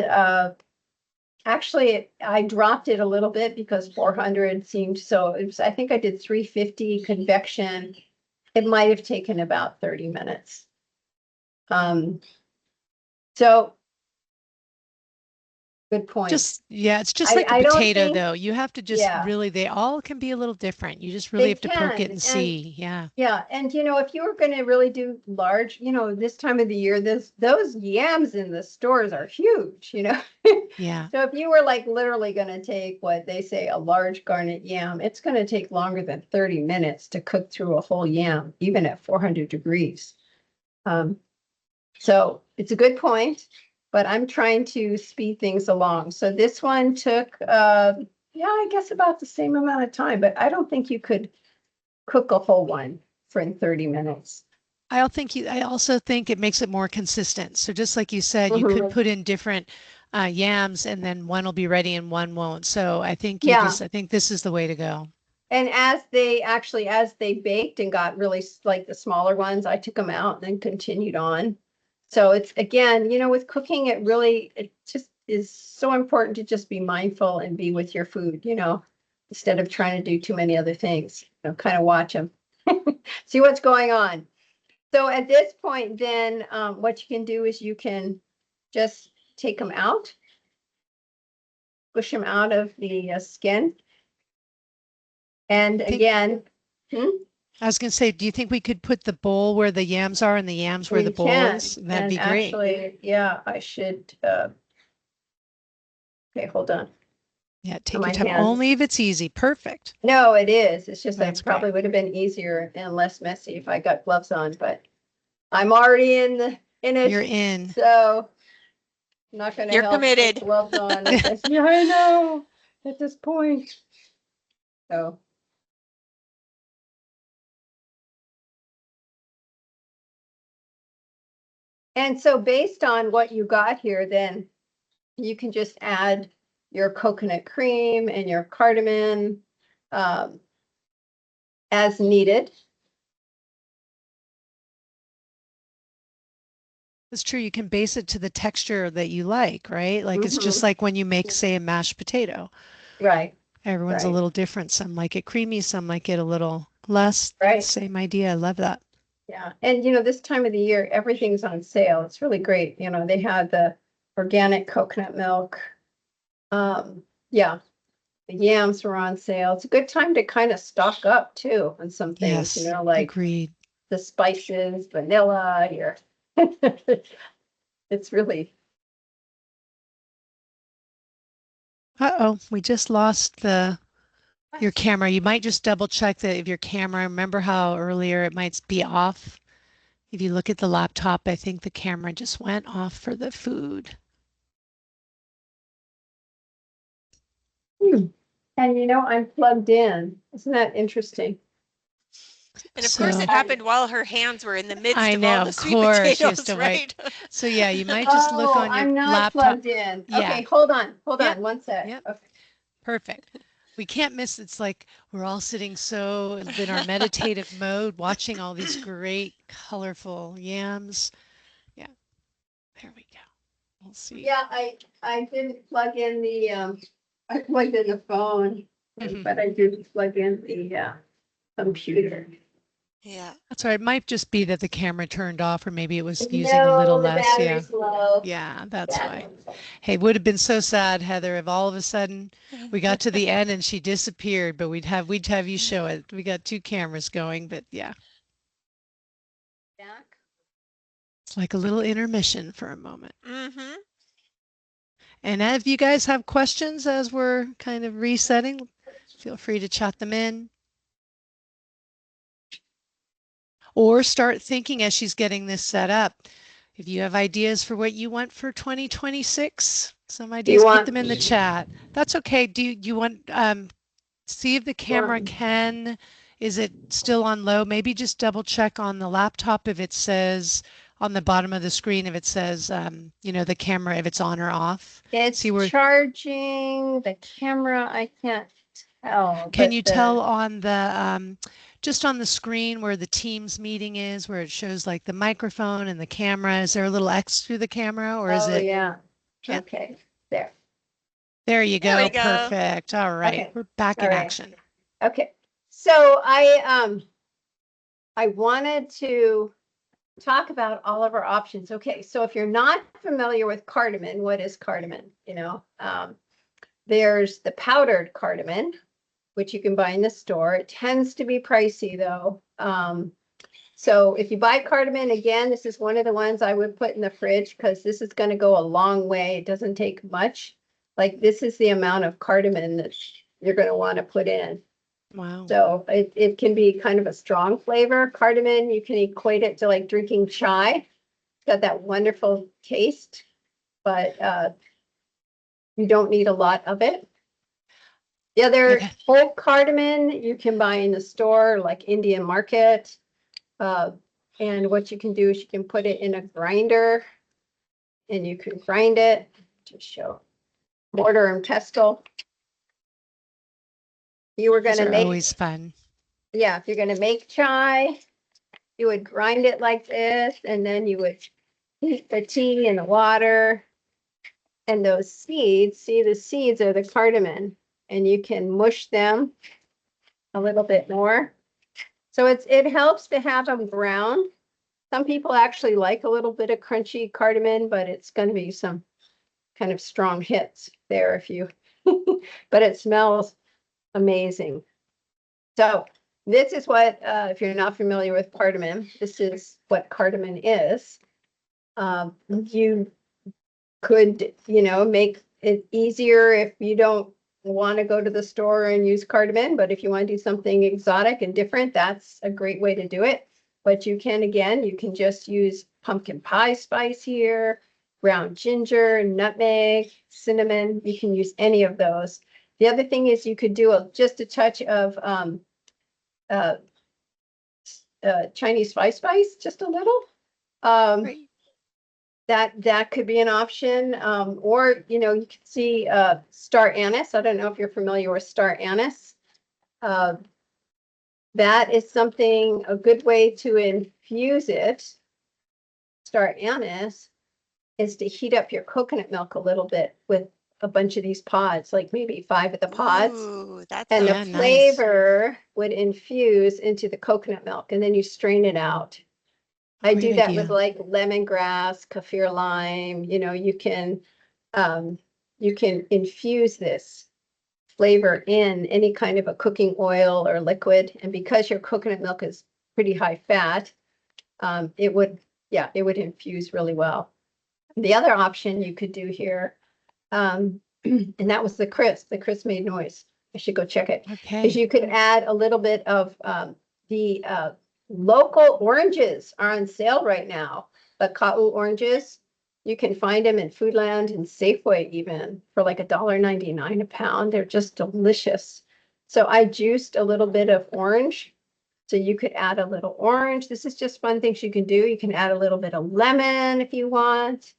actually, I dropped it a little bit because 400 seemed so. I think I did 350 convection. It might have taken about 30 minutes. So Good point. It's just like a I don't potato think, though. You have to just yeah, really, they all can be a little different. You just really they have to poke it can. and And see. Yeah. yeah, and if you were going to really do large, this time of the year, those yams in the stores are huge. Yeah. So if you were like literally going to take what they say a large garnet yam, it's going to take longer than 30 minutes to cook through a whole yam, even at 400 degrees. So it's a good point, but I'm trying to speed things along. So this one took, I guess about the same amount of time, but I don't think you could cook a whole one for in 30 minutes. I also think it makes it more consistent. So just like you said, you could Mhm. put in different yams and then one will be ready and one won't. So Yeah. I think this is the way to go. And as they baked and got really like the smaller ones, I took them out and then continued on. So it's again, with cooking, it just is so important to just be mindful and be with your food, instead of trying to do too many other things, kind of watch them, see what's going on. So at this point, then what you can do is you can just take them out, push them out of the skin. And I think again, hmm, I was going to say, do you think we could put the bowl where the yams are and the yams where the we bowl can. is? That'd And be great. actually, yeah, I should. Okay, hold on. Yeah, On take your my time. hands. Only if it's easy. Perfect. No, it is. It's just That's that great. probably would have been easier and less messy if I got gloves on, but I'm already in You're it. in. So I'm not going to You're help with committed. gloves on. Yeah, I know at this point. So. And so based on what you got here, then you can just add your coconut cream and your cardamom um, as needed. It's true. You can base it to the texture that you like, right? Like it's just Mhm. like when you make, say, a mashed potato. Right, Everyone's a right, little different. Some like it creamy, some like it a little less. right. Same idea. I love that. Yeah. And this time of the year, everything's on sale. It's really great. They have the organic coconut milk. Yeah, the yams were on sale. It's a good time to kind of stock up too on some things, Yes, like agreed. the spices, vanilla, your it's really. Uh-oh, we just lost your camera. You might just double check that if your camera, remember how earlier it might be off? If you look at the laptop, I think the camera just went off for the food. And I'm plugged in. Isn't that interesting? And of course, So it happened while her hands were in the midst I of all know, the of sweet course, she has potatoes, to wipe. right? So yeah, you might just look Oh, on your I'm not laptop. plugged in. Yeah. Okay, hold on, Yep. one sec. Yep. Okay. Perfect. We can't miss. It's like we're all sitting so in our meditative mode, watching all these great, colorful yams. Yeah, there we go. We'll see. Yeah, I didn't plug in the I plugged in the phone, but I didn't plug in the computer. Yeah. That's all right. It might just be that the camera turned off, or maybe it was using a little No, the less. Yeah. battery's low. Yeah, that's Yeah. why. Hey, it would have been so sad, Heather, if all of a sudden we got to the end and she disappeared, but we'd have you show it. We got two cameras going, but yeah, Back. it's like a little intermission for a moment. Mm-hmm. And if you guys have questions as we're kind of resetting, feel free to chat them in. Or start thinking as she's getting this set up. If you have ideas for what you want for 2026, some You ideas, put want them in the chat. That's okay. Do you want see if the camera can, is it still on low? Maybe just double check on the laptop if it says on the bottom of the screen, if it says, the camera, if it's on or off. it's See where, charging the camera. I can't tell, can but you tell on the, just on the screen where the Teams meeting is, where it shows like the microphone and the camera, is there a little X through the camera or is oh it? yeah. Yeah, Okay, there. there you There we go. go. Perfect. All right. Okay. We're back All in right. action. Okay. So I wanted to talk about all of our options. Okay, so if you're not familiar with cardamom, what is cardamom? There's the powdered cardamom, which you can buy in the store. It tends to be pricey though. So if you buy cardamom, again, this is one of the ones I would put in the fridge because this is going to go a long way. It doesn't take much. Like this is the amount of cardamom that you're going to want to put in. Wow. So it can be kind of a strong flavor. Cardamom, you can equate it to like drinking chai. It's got that wonderful taste, but you don't need a lot of it. The other Okay. whole cardamom you can buy in the store, like Indian Market. And what you can do is you can put it in a grinder and you can grind it to show mortar and pestle. You were going Those to are make, always fun. yeah, if you're going to make chai, you would grind it like this, and then you would heat the tea in the water. And those seeds, see the seeds are the cardamom, and you can mush them a little bit more. So it helps to have them ground. Some people actually like a little bit of crunchy cardamom, but it's going to be some kind of strong hits there if you, but it smells amazing. So this is what, if you're not familiar with cardamom, this is what cardamom is. You could, make it easier if you don't want to go to the store and use cardamom, but if you want to do something exotic and different, that's a great way to do it. But you can, again, you can just use pumpkin pie spice here, ground ginger, nutmeg, cinnamon. You can use any of those. The other thing is you could do just a touch of Chinese spice, just a little. Great. That could be an option. Or, you can see star anise. I don't know if you're familiar with star anise. That is something, a good way to infuse it, star anise, is to heat up your coconut milk a little bit with a bunch of these pods, like maybe 5 of the pods. Ooh, that And the Yeah, sounds good. nice. flavor would infuse into the coconut milk, and then you strain it out. I Great do that with idea. like lemongrass, kaffir lime. You can infuse this flavor in any kind of a cooking oil or liquid. And because your coconut milk is pretty high fat, it would infuse really well. The other option you could do here, and that was the crisp. The crisp made noise. I should go check it. Is Okay. you could add a little bit of the local oranges are on sale right now. The Ka'u oranges, you can find them in Foodland and Safeway even for like $1.99 a pound. They're just delicious. So I juiced a little bit of orange. So you could add a little orange. This is just fun things you can do. You can add a little bit of lemon if you want.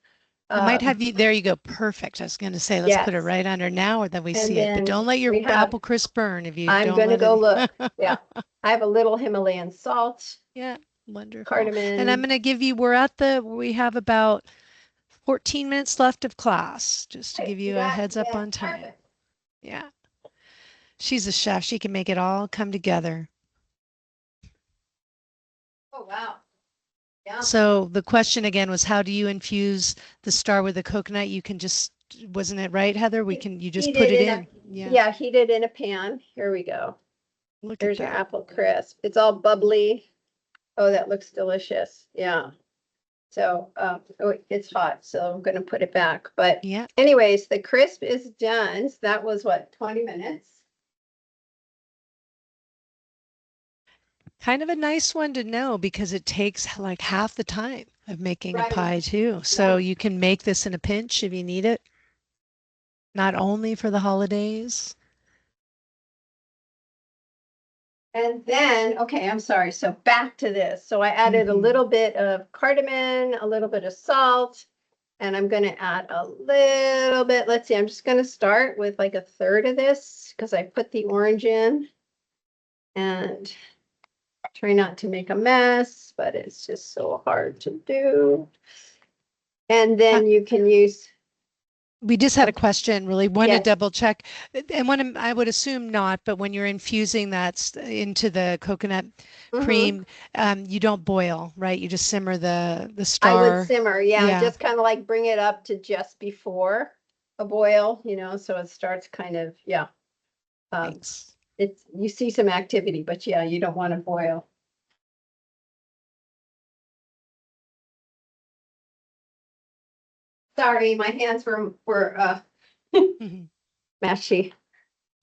I might Um, have you. There you go. Perfect. I was going to say, let's put it yes. right under now or that we And see it. But then don't let your we have, apple crisp burn if you I'm don't gonna let go it. look. Yeah. I have a little Himalayan salt, Yeah, wonderful. And I'm cardamom. going to give you, we have about 14 minutes left of class, just to Hey, give you you a got, heads up yeah, on time. perfect. Yeah. She's a chef. She can make it all come together. Oh, wow. Yeah. So the question again was, how do you infuse the star with the coconut? You can just, wasn't it right, Heather? You just Heat put it it in a, in. Yeah. yeah, heat it in a pan. Here we go. Look at There's your that. apple crisp. It's all bubbly. Oh, that looks delicious. Yeah. So, oh, it's hot, so I'm gonna put it back. But Yeah. anyways, the crisp is done. So that was what, 20 minutes? Kind of a nice one to know because it takes like half the time of making a Right. pie too. So Yeah. you can make this in a pinch if you need it, not only for the holidays. And then, okay, I'm sorry. So back to this. So I added a Hmm. little bit of cardamom, a little bit of salt, and I'm going to add a little bit. Let's see, I'm just going to start with like a third of this because I put the orange in and try not to make a mess, but it's just so hard to do. And Uh, then you can use We just had a question, really wanted to Yes. double check. And when I would assume not, but when you're infusing that into the coconut Hmm. cream, you don't boil, right? You just simmer the I would star. simmer, yeah, Yeah, just kind of like bring it up to just before a boil, so it starts kind of, yeah. Um, thanks. it's, you see some activity, but yeah, you don't want to boil. Sorry, my hands were Mhm. mashy.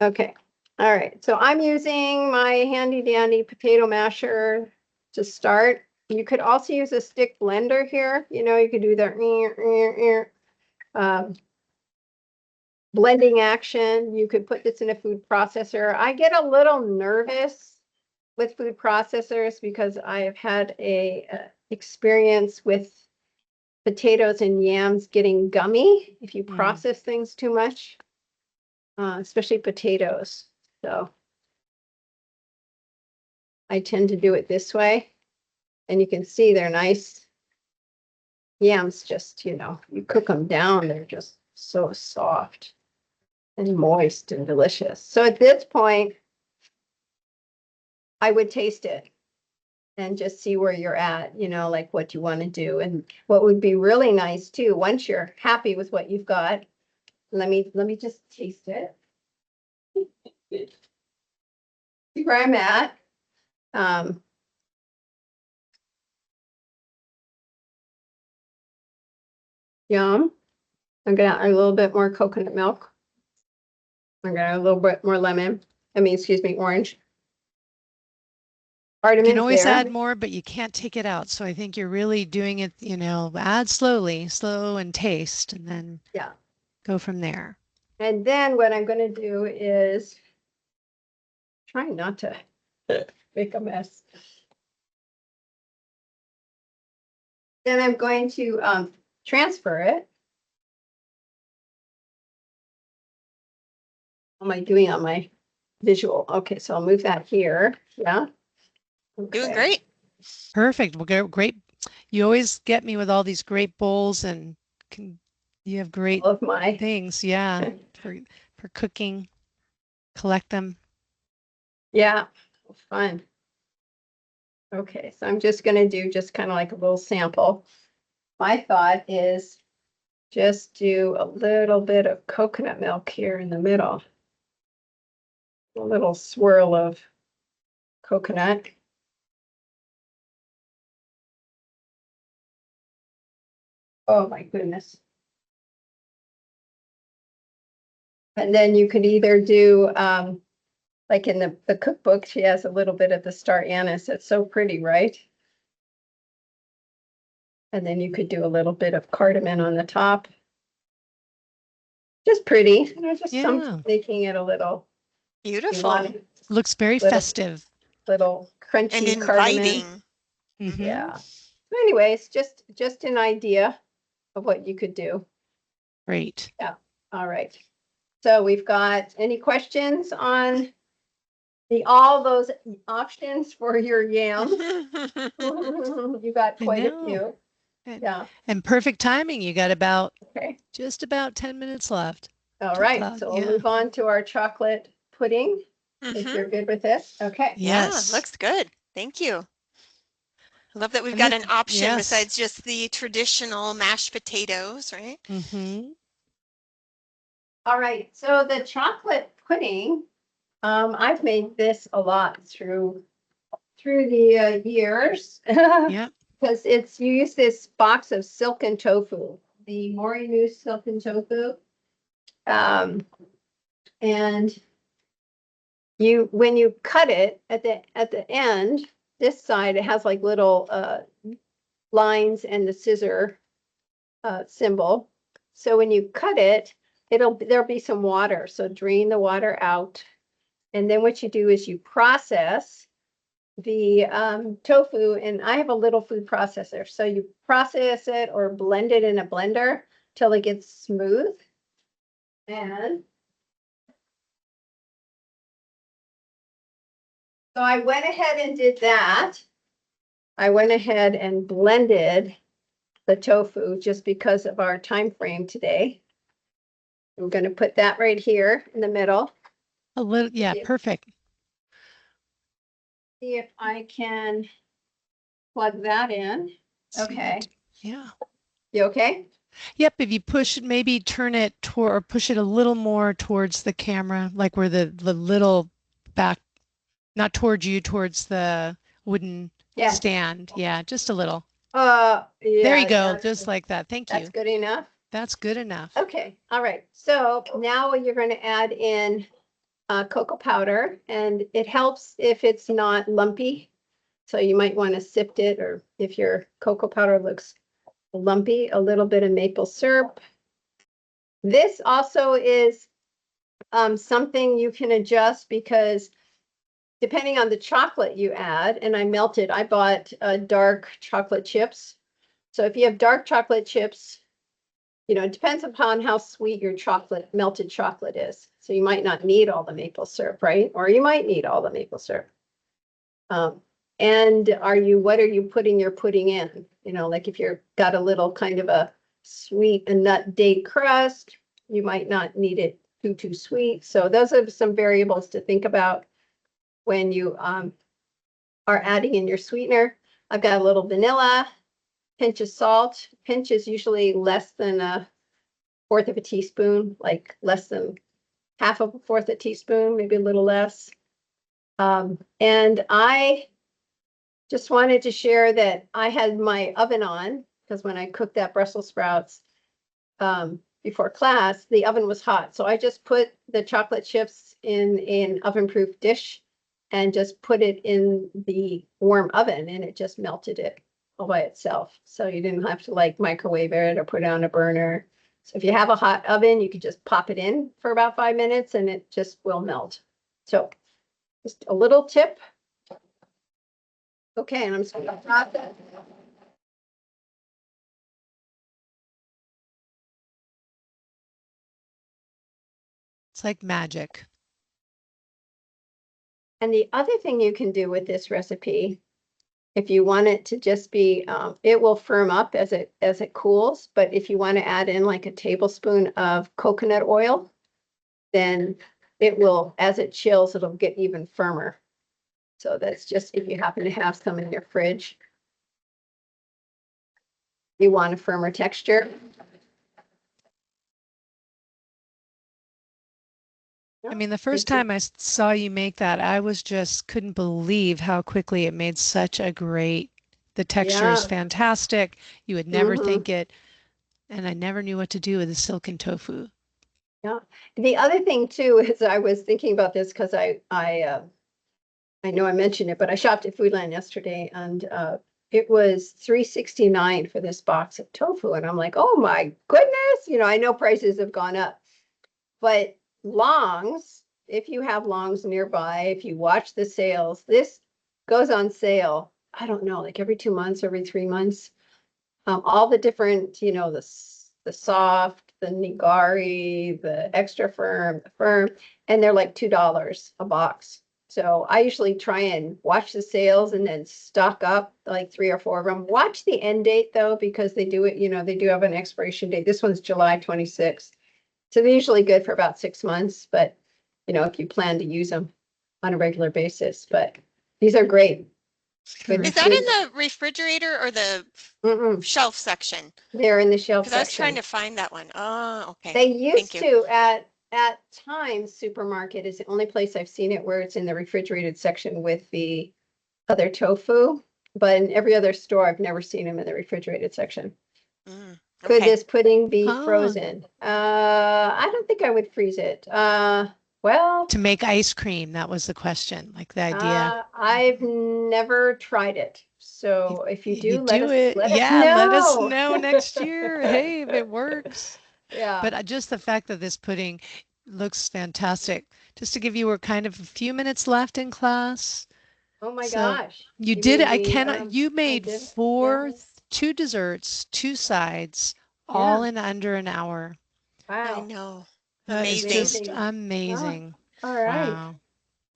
Okay. All right. So I'm using my handy dandy potato masher to start. You could also use a stick blender here. You could do the um, blending action. You could put this in a food processor. I get a little nervous with food processors because I have had a experience with potatoes and yams getting gummy if you Mm. process things too much, especially potatoes. So I tend to do it this way. And you can see they're nice yams, just, you cook them down, they're just so soft and moist and delicious. So at this point, I would taste it and just see where you're at, like what you want to do. And what would be really nice too, once you're happy with what you've got, let me just taste it. See where I'm at. Um, Yum. I'm gonna add a little bit more coconut milk. I'm gonna add a little bit more lemon. Excuse me, orange. You can Cardamon's always there. add more, but you can't take it out. So I think you're really doing it, add slowly, slow and taste, and then Yeah. go from there. And then what I'm gonna do is try not to make a mess. Then I'm going to transfer it. What am I doing on my visual? Okay, so I'll move that here. Yeah. Doing Okay. great. Perfect. Well, great. You always get me with all these great bowls and can, you have great All of my, things. Yeah. For cooking, collect them. yeah, fun. Okay, so I'm just gonna do just kind of like a little sample. My thought is just do a little bit of coconut milk here in the middle. A little swirl of coconut. Oh my goodness. And then you could either do, like in the cookbook, she has a little bit of the star anise. It's so pretty, right? And then you could do a little bit of cardamom on the top. Just pretty, just some Yeah. making it a little, you Beautiful want a Looks very little, festive. little and crunchy cardamom. inviting. Mm-hmm. Hmm. Yeah. Anyways, just an idea of what you could do. Great. Yeah. All right. So we've got any questions on all those options for your yams? You got I quite a know. few. And, Yeah. and perfect timing. You got Okay. just about 10 minutes left. All right. So we'll Yeah. move on to our chocolate pudding, if Hmm. you're good with this. Okay. Yeah, Yes. looks good. Thank you. I love that we've And got an option yes. besides just the traditional mashed potatoes, right? Mm-hmm. All right. So the chocolate pudding, I've made this a lot through the years Yep. because it's you use this box of silken tofu, the Morinu silken tofu, um, and when you cut it at the end, this side it has like little lines and the scissor symbol. So when you cut it, there'll be some water. So drain the water out, and then what you do is you process the tofu, and I have a little food processor. So you process it or blend it in a blender till it gets smooth. And so I went ahead and did that. I went ahead and blended the tofu just because of our time frame today. I'm going to put that right here in the middle. A little, yeah, perfect. See if I can plug that in. Okay. Yeah. You okay? Yep. If you push it, maybe turn it toward or push it a little more towards the camera, like where the little back, not towards you, towards the wooden stand. Yeah, just a little. Yeah. There you go. Just like that. Thank you. That's good enough. That's good enough. Okay. All right. So now you're going to add in cocoa powder, and it helps if it's not lumpy. So you might want to sift it, or if your cocoa powder looks lumpy, a little bit of maple syrup. This also is something you can adjust because depending on the chocolate you add, and I bought dark chocolate chips. So if you have dark chocolate chips, it depends upon how sweet your melted chocolate is. So you might not need all the maple syrup, right? Or you might need all the maple syrup. And what are you putting your pudding in? Like if you've got a little kind of a sweet and nut date crust, you might not need it too sweet. So those are some variables to think about when you are adding in your sweetener. I've got a little vanilla, pinch of salt. Pinch is usually less than a fourth of a teaspoon, like less than half of a fourth a teaspoon, maybe a little less. And I just wanted to share that I had my oven on because when I cooked that Brussels sprouts before class, the oven was hot. So I just put the chocolate chips in an oven-proof dish and just put it in the warm oven, and it just melted it all by itself. So you didn't have to like microwave it or put it on a burner. So if you have a hot oven, you could just pop it in for about 5 minutes and it just will melt. So just a little tip. Okay, and I'm just going to drop that. It's like magic. And the other thing you can do with this recipe, if you want it to just be, it will firm up as it cools. But if you want to add in like a tablespoon of coconut oil, then it will, as it chills, it'll get even firmer. So that's just if you happen to have some in your fridge. You want a firmer texture. I mean, the first time I saw you make that, I was just couldn't believe how quickly it made such a the texture is fantastic. You would never think it. And I never knew what to do with the silken tofu. Yeah. The other thing too is I was thinking about this because I know I mentioned it, but I shopped at Foodland yesterday and it was $3.69 for this box of tofu. And I'm like, oh my goodness, I know prices have gone up. But longs, if you have longs nearby, if you watch the sales, this goes on sale, I don't know, like every 2 months, every 3 months. All the different, the soft, the nigari, the extra firm, the firm, and they're like $2 a box. So I usually try and watch the sales and then stock up like 3 or 4 of them. Watch the end date though, because they do it, they do have an expiration date. This one's July 26th. So they're usually good for about 6 months, but if you plan to use them on a regular basis, but these are great. Is that in the refrigerator or the shelf section? They're in the shelf section. Because I was trying to find that one. Oh, okay. They used to at times supermarket is the only place I've seen it where it's in the refrigerated section with the other tofu, but in every other store I've never seen them in the refrigerated section. Could this pudding be frozen? I don't think I would freeze it. Well, to make ice cream, that was the question, like the idea. I've never tried it. So if you do, let us know next year. Hey, if it works. Yeah. But just the fact that this pudding looks fantastic. Just to give you a kind of a few minutes left in class. Oh my gosh. You did it. I cannot. You made 2 desserts, 2 sides, all in under an hour. Wow. I know. Amazing. That is just amazing. Oh, all right. Wow.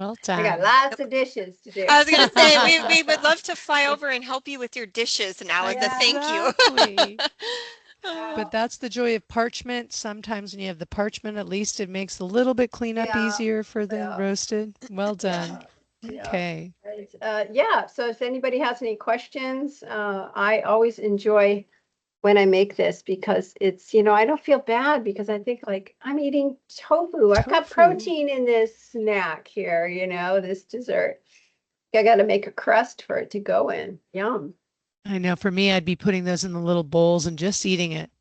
Well done. I got lots of dishes to do. I was going to say, we would love to fly over and help you with your dishes now as a thank you. But that's the joy of parchment. Sometimes when you have the parchment, at least it makes a little bit cleanup Yeah, easier for the yeah, roasted. Well done. yeah, yeah. Okay. Right. Yeah, so if anybody has any questions, I always enjoy when I make this because it's, I don't feel bad because I think like I'm eating tofu. I've got Tofu. protein in this snack here, this dessert. I got to make a crust for it to go in. Yum. I know for me, I'd be putting those in the little bowls and just eating it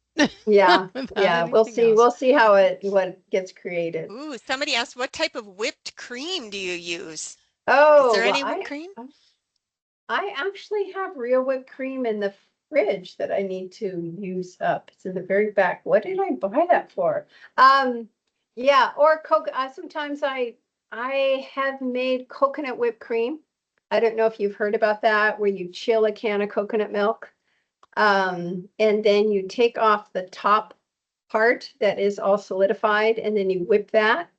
Yeah, without yeah. We'll anything see. else. We'll see how what gets created. Ooh, somebody asked, what type of whipped cream do you use? Is Oh, there well, any whipped cream? I actually have real whipped cream in the fridge that I need to use up. It's in the very back. What did I buy that for? Yeah, or sometimes I have made coconut whipped cream. I don't know if you've heard about that, where you chill a can of coconut milk. And then you take off the top part that is all solidified, and then you whip that.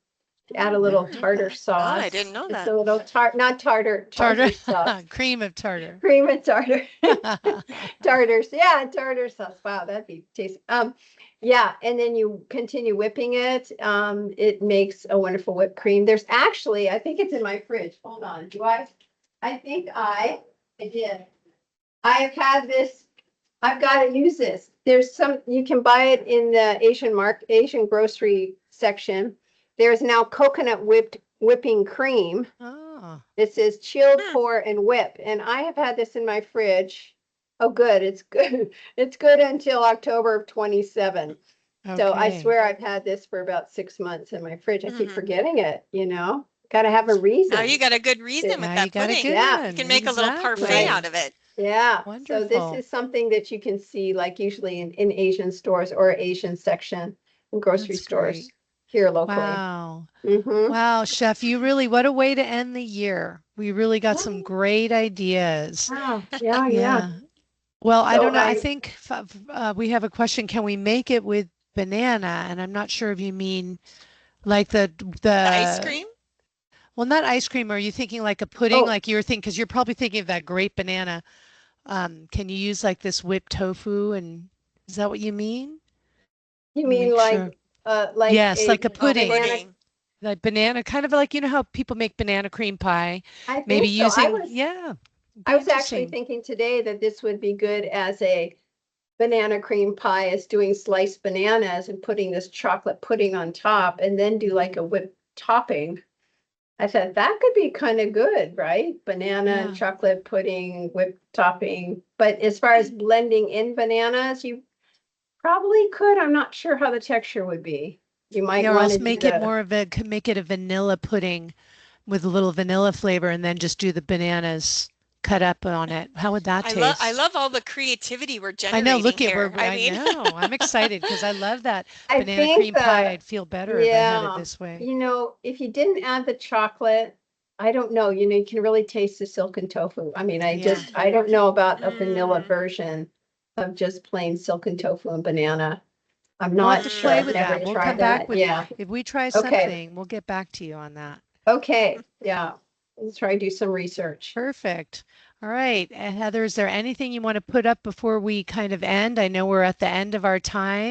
Add a little Never heard tartar that. Oh, I didn't sauce. know Just that. a little not Tartar, tartar sauce. cream of tartar. Cream and tartar. Tartars. Yeah, tartar sauce. Wow, that'd be tasty. Yeah, and then you continue whipping it. It makes a wonderful whipped cream. There's actually, I think it's in my fridge. Hold on. I think I did. I've had this. I've got to use this. You can buy it in the Asian grocery section. There's now coconut whipping cream. Oh, It says chilled, Hmm. pour, and whip. And I have had this in my fridge. Oh, good. It's good. It's good until October of 27. So I okay. swear I've had this for about 6 months in my fridge. I keep Hmm. forgetting it. Got to have a Now you reason. got a good reason with Now you that got a pudding. good Yeah, You can one. make a little parfait right. out Exactly. of it. Yeah. So this Wonderful. is something that you can see like usually in Asian stores or Asian section in grocery That's great. stores here locally. Wow. Mm-hmm. Wow, Chef, what a way to end the year. We really got some great ideas. Wow. Yeah, yeah. Yeah. Well, I So don't know. I think we have a question. Can we make it with banana? And I'm not sure if you mean like The ice the cream? well, not ice cream. Are you thinking like a pudding? oh, Like you're thinking, because you're probably thinking of that great banana. Can you use like this whipped tofu? And is that what you mean? you mean Make sure. like Yes, a like a Oh, pudding. banana? pudding. Like banana, kind of like how people make banana cream pie. I Maybe think so. using, yeah, I be was actually interesting. thinking today that this would be good as a banana cream pie, as doing sliced bananas and putting this chocolate pudding on top and then do like a whipped topping. I thought that could be kind of good, right? Banana and Yeah. chocolate pudding, whipped topping. But as far as blending in bananas, you probably could. I'm not sure how the texture would be. You might Yeah, or want to else do make it the, more of a, could make it a vanilla pudding with a little vanilla flavor and then just do the bananas cut up on it. How would that I taste? love all the creativity we're I know, generating look at here. I I mean, know. I'm excited because I love that I banana think cream pie. the, I'd feel better if I had it yeah, this way. if you didn't add the chocolate, I don't know, you can really taste the silken tofu. I mean, Yeah. I don't know about a vanilla mm, version of just plain silken tofu and banana. I'm We'll have not to sure. play mm. I've with never that. We'll come tried back that. with, Yeah. if we try Okay. something, we'll get back to you on that. Okay. Yeah. Let's try to do some research. Perfect. All right. And Heather, is there anything you want to put up before we kind of end? I know we're at the end of our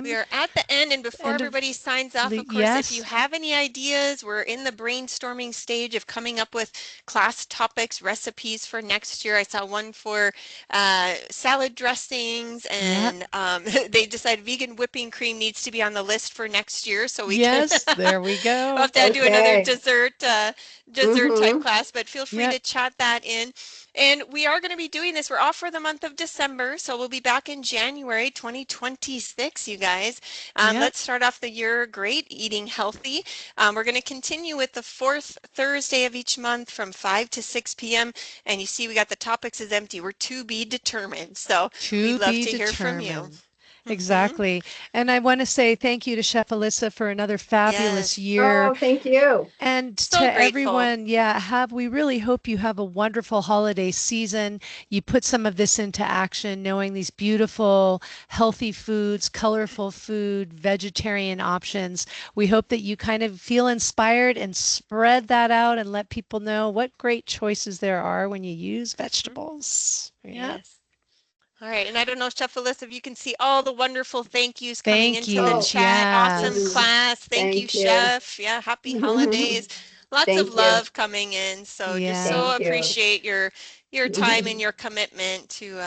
We time. are at the end, and before End of, everybody signs off, of course, if you yes. have any ideas, we're in the brainstorming stage of coming up with class topics, recipes for next year. I saw one for salad dressings, Yep. and they decided vegan whipping cream needs to be on the list for next year, so we can Yes, there we we'll go. have to do another Okay. dessert type Mm-hmm. class, but feel free Yep. to chat that in. And we are going to be doing this. We're off for the month of December, so we'll be back in January 2026, you guys. Yep. Let's start off the year great, eating healthy. We're going to continue with the fourth Thursday of each month from 5 to 6 p.m. And you see we got the topics is empty. We're to be determined. So we'd To love be to hear from you. determined. Hmm. Exactly. And I want to say thank you to Chef Alyssa for another fabulous Yes, year. Oh, thank you. And to so grateful. everyone, yeah, we really hope you have a wonderful holiday season. You put some of this into action, knowing these beautiful, healthy foods, colorful food, vegetarian options. We hope that you kind of feel inspired and spread that out and let people know what great choices there are when you use Mhm. vegetables. Yeah. Yes. All right, and I don't know, Chef Alyssa, if you can see all the wonderful thank yous coming Thank into the Oh, yous. chat. Awesome Yes. class. Thank you, thank you. Chef. Yeah, happy holidays. Lots of Thank you. love coming in. So just so Yeah. Thank you. appreciate your time and your commitment to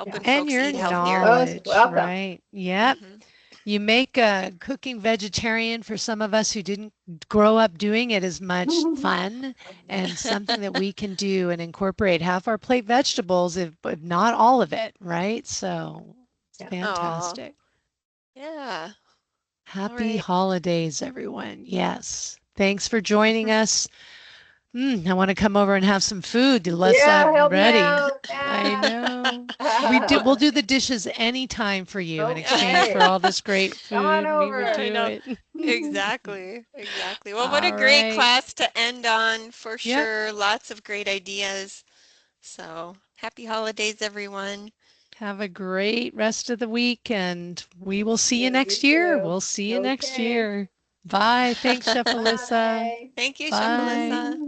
Yeah. helping And folks your eat You're healthier. most knowledge, welcome. right? Yep. Hmm. You make cooking vegetarian for some of us who didn't grow up doing it as much fun and something that we can do and incorporate half our plate vegetables, if but not all of it, right? So it's Yeah. Oh, fantastic. yeah. All Happy right. holidays, everyone. Yes. Thanks for joining us. I want to come over and have some food unless Yeah, I'm help me ready. out. I Yeah. know. We'll do the dishes anytime for you in exchange for Okay. all this great Come on food. We would over. I do know. it. Exactly. Exactly. Well, what a All great right. class to end on for Yep. sure. Lots of great ideas. So happy holidays, everyone. Have a great rest of the week and we will see you Yeah, you next year. too. We'll see you next Okay. year. Bye. Thanks, Chef Alyssa. Bye. Thank you, Chef Bye. Alyssa.